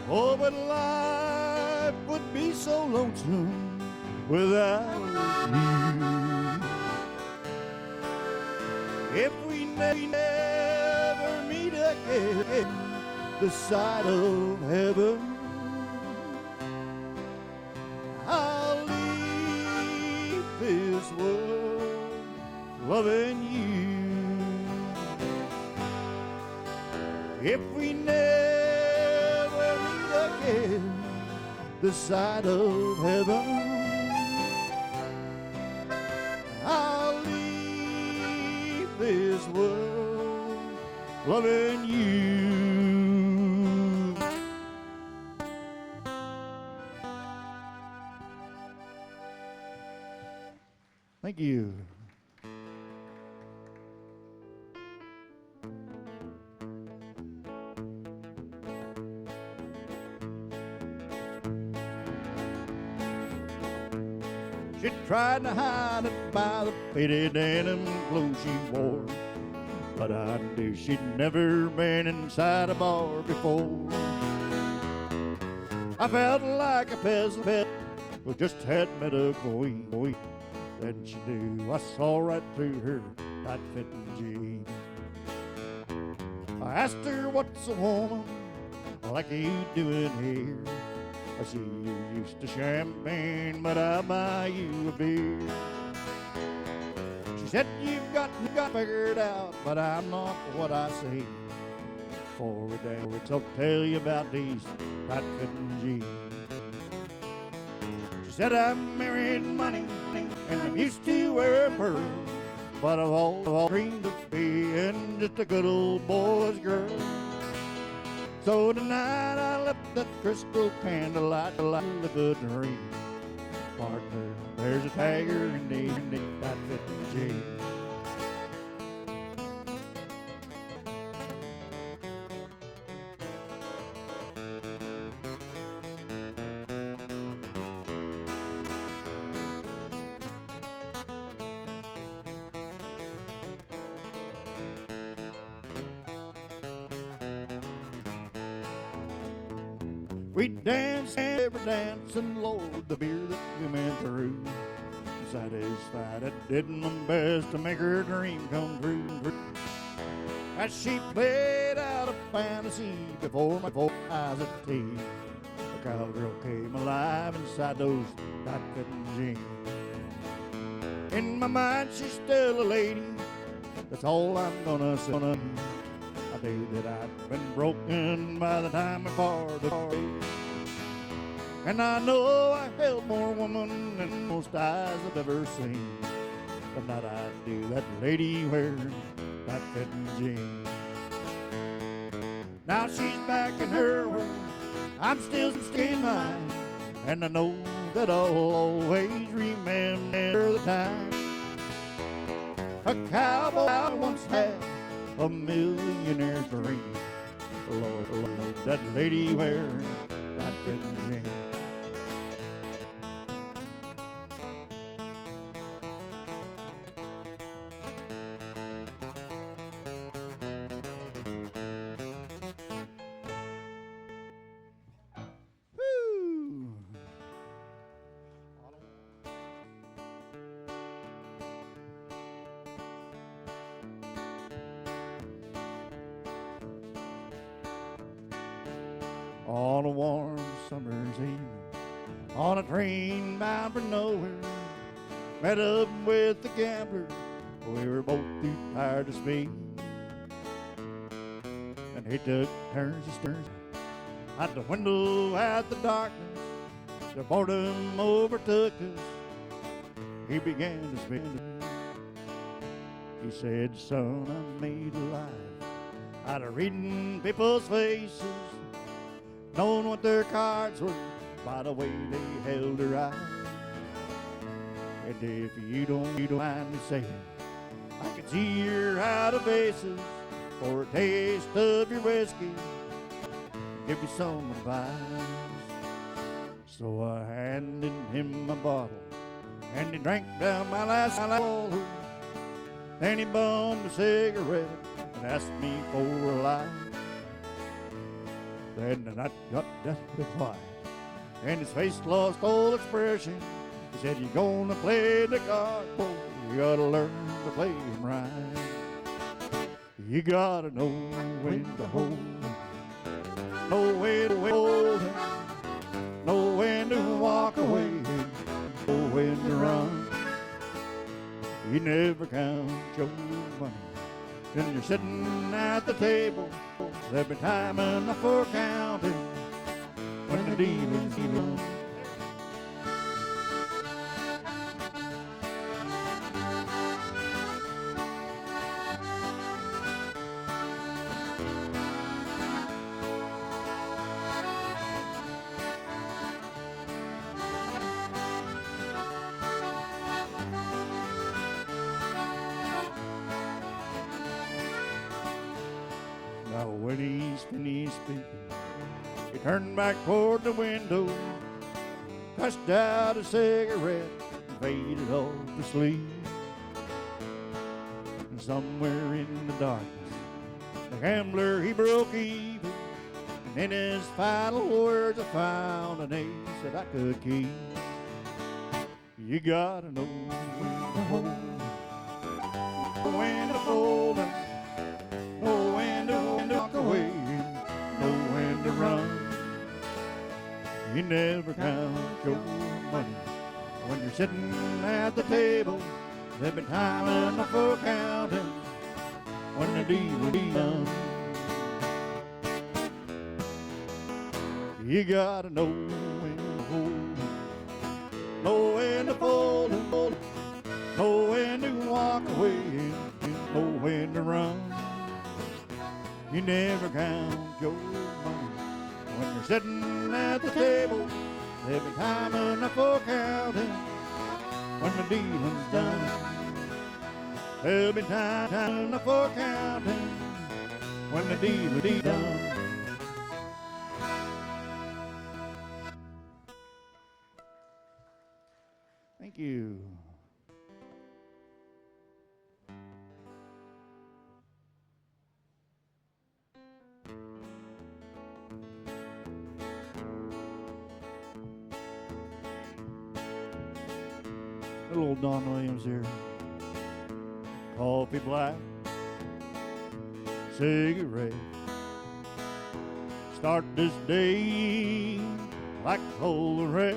C: Oh, but life would be so lonesome without you. If we never meet again this side of heaven, I'll leave this world loving you. If we never meet again this side of heaven, I'll leave this world loving you. Thank you. She tried to hide it by the faded denim clothes she wore, but I knew she'd never been inside a bar before. I felt like a peasant who just had met a queen. Then she knew I saw right through her tight-fitting jeans. I asked her, what's a woman like you doing here? I see you used to champagne, but I'll buy you a beer. She said, you've got figured out, but I'm not what I say. before we dance. I'll tell you about these tight-fitting jeans. She said I'm married money and I'm used to wear pearls, but I've all dreamed of being just a good old boy's girl. So tonight I left that crystal candlelight to light the good dream. Partner, there's a tiger in the tight-fitting jeans. We danced every dance and Lord, the beer that we went through. Satisfied I did my best to make her dream come true. As she played out a fantasy before my eyes at tea, a cowgirl came alive inside those tight-fitting jeans. In my mind she's still a lady, that's all I'm gonna say. I knew that I'd been broken by the time we parted. And I know I held more woman than most eyes I've ever seen. The night I do that lady wearing tight-fitting jeans. Now she's back in her world, I'm still in mine. And I know that I'll always remember the time a cowboy once had a millionaire's dream. Lord, Lord, that lady wearing tight-fitting jeans. On a warm summer's evening, on a train bound for nowhere, met up with the gambler. We were both too tired to speak, and he took turns to stare out the window at the darkness. The boredom overtook us. He began to speak. He said, "Son, I'm made alive out of reading people's faces, knowing what their cards were by the way they held their eyes. And if you don't mind me saying, I can see you're out of bases for a taste of your whiskey. Give me some advice." So I handed him my bottle, and he drank down my last bottle. Then he bummed a cigarette and asked me for a light. Then the night got deathly quiet, and his face lost all expression. He said, "You're gonna play the card, boy, you gotta learn to play them right. You gotta know when to hold them, know when to hold them, know when to walk away, know when to run. You never count your money when you're sitting at the table. There'll be time enough for counting when the dealing's done." Now when he's finished speaking, he turned back toward the window, pushed out a cigarette, and faded off to sleep. And somewhere in the darkness, the gambler, he broke even, and in his final words I found an ace that I could keep. You gotta know when to hold 'em, when to fold 'em, know when to walk away, know when to run. You never count your money when you're sitting at the table. There'll be time enough for counting when the deal will be done. You gotta know when to hold, know when to fold, know when to walk away, and know when to run. You never count your money when you're sitting at the table. There'll be time enough for counting when the dealing's done. There'll be time enough for counting when the dealing's done. Thank you. Little old Don Williams here. Coffee black, cigarette. Start this day like cold red.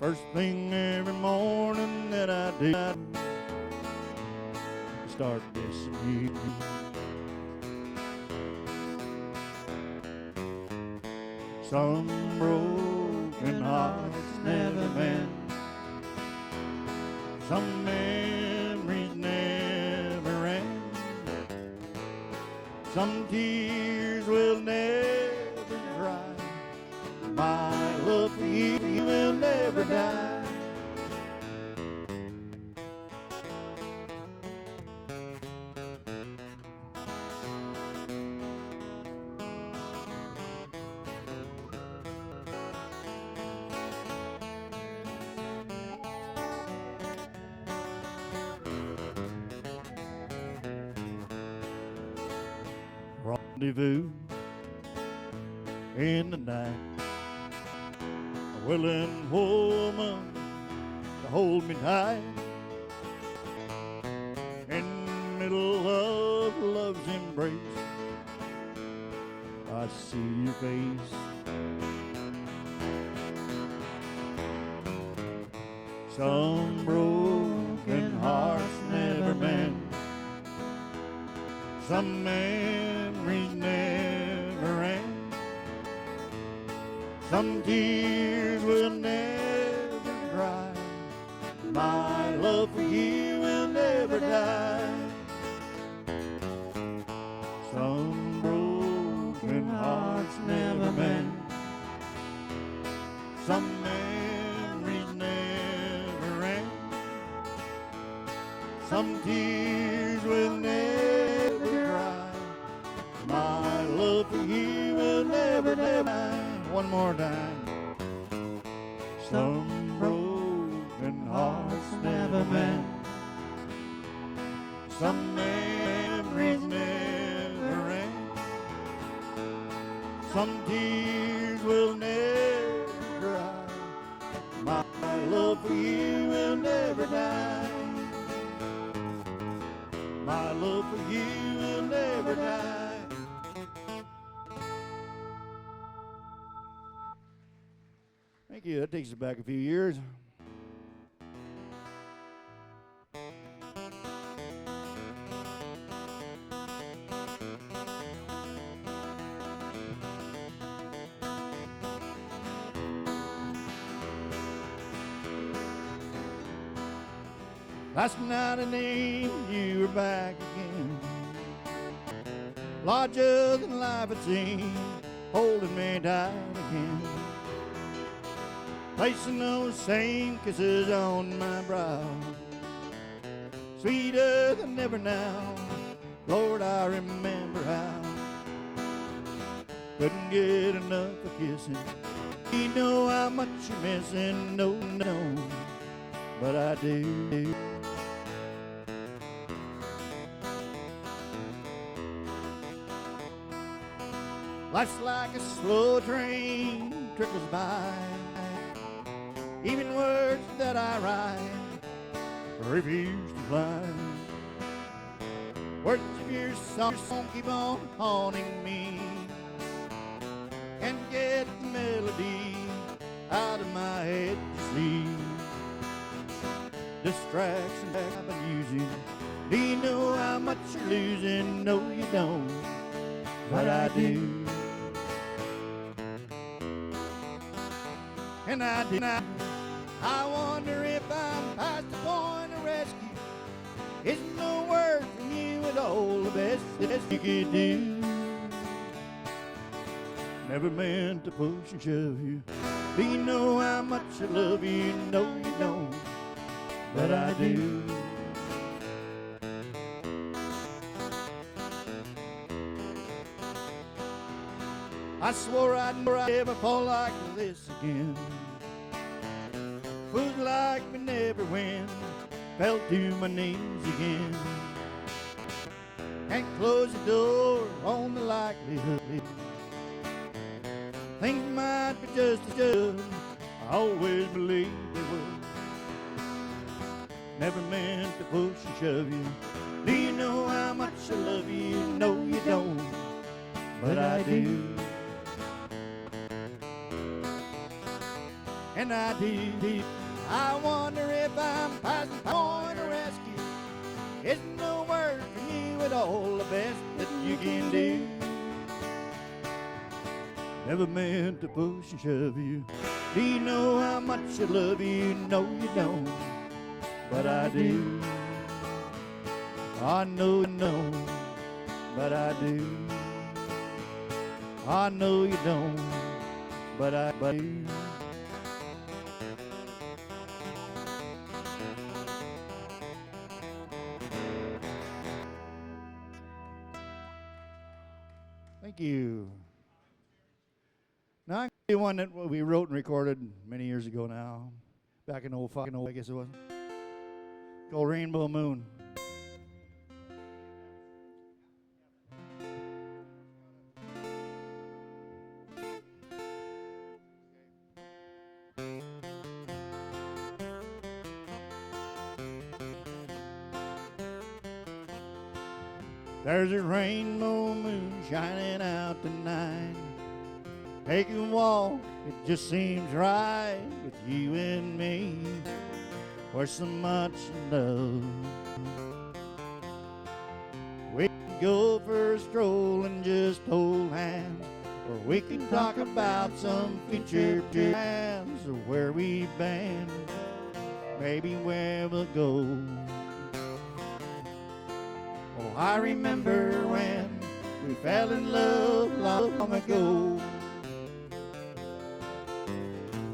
C: First thing every morning that I do, start this year. Some broken hearts never mend. Some memories never end. Some tears will never dry. My love for you will never die. Rendezvous in the night, a willing woman to hold me tight. In the middle of love's embrace, I see your face. Some broken hearts never mend. Some memories never end. Some tears will never dry. My love for you will never die. Some broken hearts never mend. Some memories never end. Some tears will never dry. My love for you will never die. One more time. Some broken hearts never mend. Some memories never end. Some tears will never dry. My love for you will never die. My love for you will never die. Thank you. That takes us back a few years. Last night I named you were back again, larger than life it seemed, holding me tight again, placing those same kisses on my brow, sweeter than ever now. Lord, I remember how couldn't get enough of kissing. You know how much you're missing, no, no, but I do. Life's like a slow train, trickles by. Even words that I write refuse to fly. Words of your song keep on haunting me. Can't get the melody out of my head, you see. Distraction I've been using. Do you know how much you're losing? No, you don't, but I do. And I wonder if I'm past the point of rescue. Isn't no word from you at all the best that you could do? Never meant to push and shove you. Do you know how much I love you? No, you don't, but I do. I swore I'd never fall like this again. Was like me never win. Fell to my knees again. Can't close the door on the likelihood things might be just as good. I always believed they would. Never meant to push and shove you. Do you know how much I love you? No, you don't, but I do. And I do. I wonder if I'm past the point of rescue. Isn't no word from you at all the best that you can do? Never meant to push and shove you. Do you know how much I love you? No, you don't, but I do. I know you know, but I do. I know you don't, but I do. Thank you. Now I'm the one that we wrote and recorded many years ago now, back in 05, I guess it was, called Rainbow Moon. There's a rainbow moon shining out tonight. Take a walk, it just seems right with you and me. We're so much in love. We could go for a stroll and just hold hands, or we could talk about some future plans, or where we've been, maybe where we'll go. Oh, I remember when we fell in love long ago.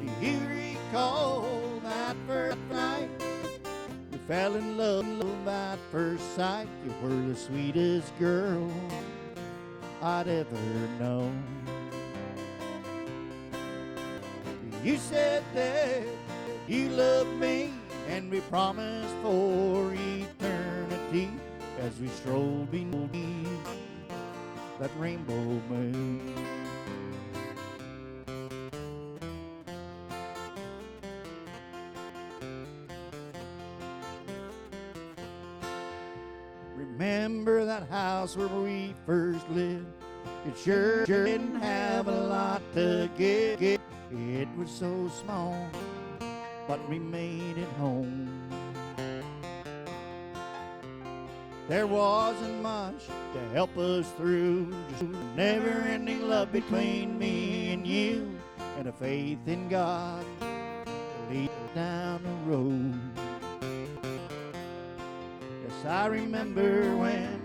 C: Do you recall that first night? We fell in love at first sight. You were the sweetest girl I'd ever known. You said that you loved me, and we promised for eternity as we strolled beneath that rainbow moon. Remember that house where we first lived? It sure didn't have a lot to give. It was so small, but we made it home. There wasn't much to help us through, just never-ending love between me and you, and a faith in God to lead us down the road. Yes, I remember when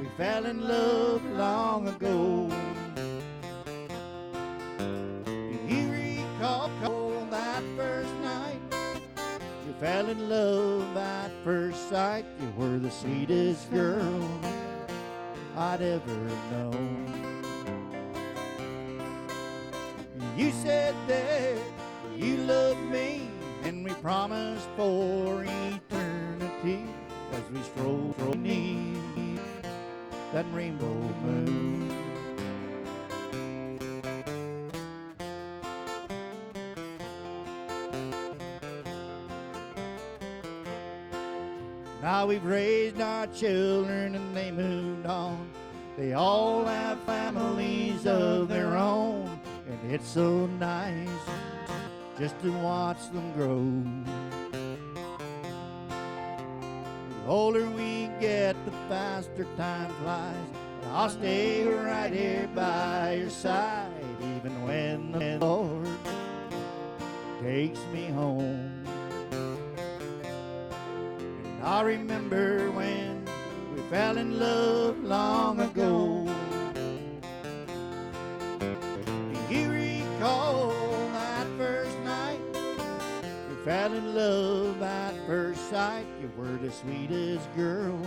C: we fell in love long ago. Do you recall that first night? You fell in love at first sight. You were the sweetest girl I'd ever known. You said that you loved me, and we promised for eternity as we strolled beneath that rainbow moon. Now we've raised our children and they moved on. They all have families of their own, and it's so nice just to watch them grow. The older we get, the faster time flies. And I'll stay right here by your side, even when the Lord takes me home. And I remember when we fell in love long ago. Do you recall that first night? We fell in love at first sight. You were the sweetest girl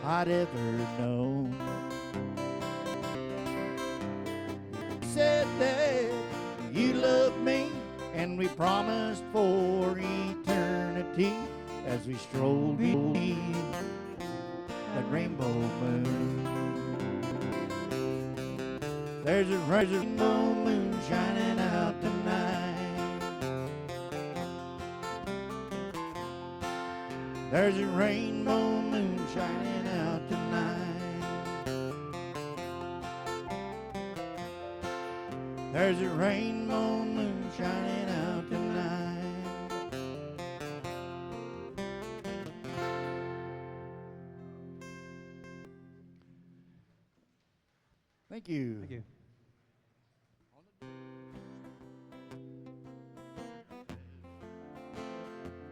C: I'd ever known. You said that you loved me, and we promised for eternity as we strolled beneath that rainbow moon. There's a rainbow moon shining out tonight. There's a rainbow moon shining out tonight. There's a rainbow moon shining out tonight. Thank you.
H: Thank you.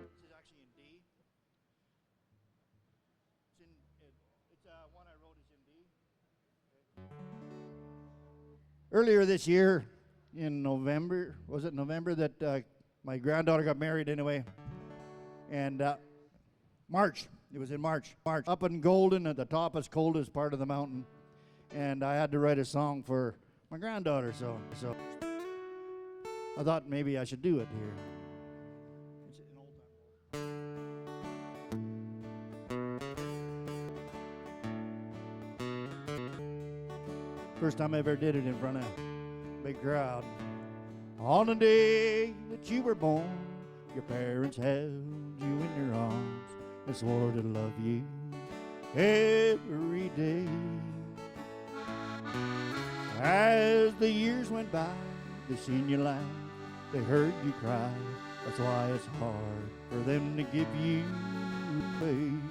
C: This is actually in D. It's one I wrote is in D. Earlier this year, in November, was it November that my granddaughter got married anyway? And March, it was in March. Up in Golden at the toppest, coldest part of the mountain. And I had to write a song for my granddaughter, so I thought maybe I should do it here. It's an old time. First time I ever did it in front of a big crowd. On the day that you were born, your parents held you in their arms and swore to love you every day. As the years went by, they seen you laugh, they heard you cry. That's why it's hard for them to give you faith.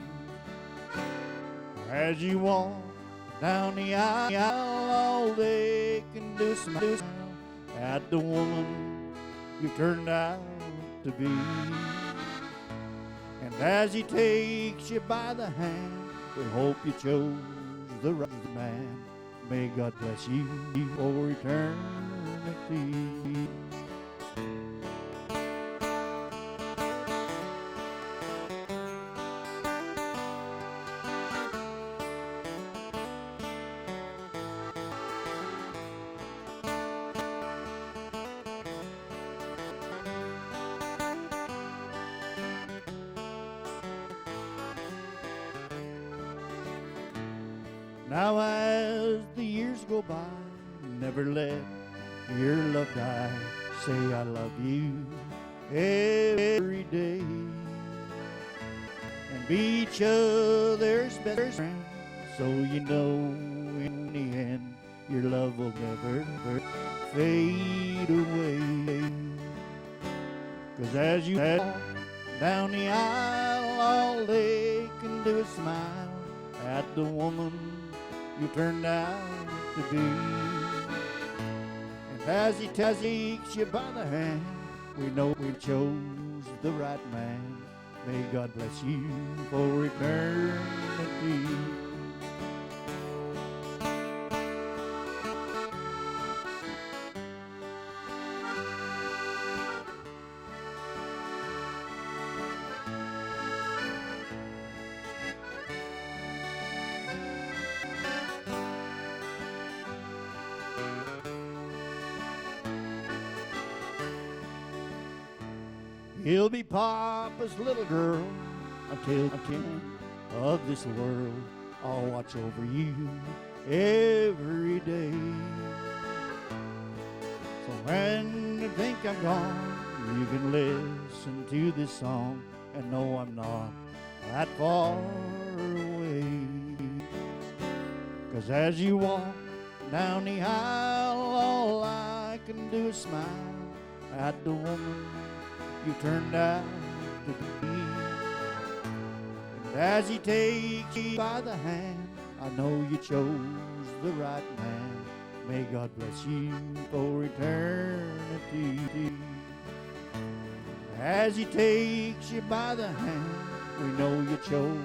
C: As you walk down the aisle, all they can do is smile at the woman you turned out to be. And as he takes you by the hand, we hope you chose the right man. May God bless you for eternity. Now as the years go by, never let your love die. Say I love you every day. And be each other's best friend, so you know in the end your love will never fade away. 'Cause as you walk down the aisle, all they can do is smile at the woman you turned out to be. And as he takes you by the hand, we know we chose the right man. May God bless you for eternity. He'll be Papa's little girl until the end of this world. I'll watch over you every day. So when you think I'm gone, you can listen to this song and know I'm not that far away. 'Cause as you walk down the aisle, all I can do is smile at the woman you turned out to be. And as he takes you by the hand, I know you chose the right man. May God bless you for eternity. As he takes you by the hand, we know you chose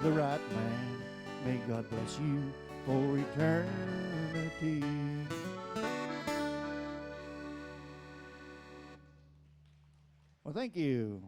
C: the right man. May God bless you for eternity. Well, thank you.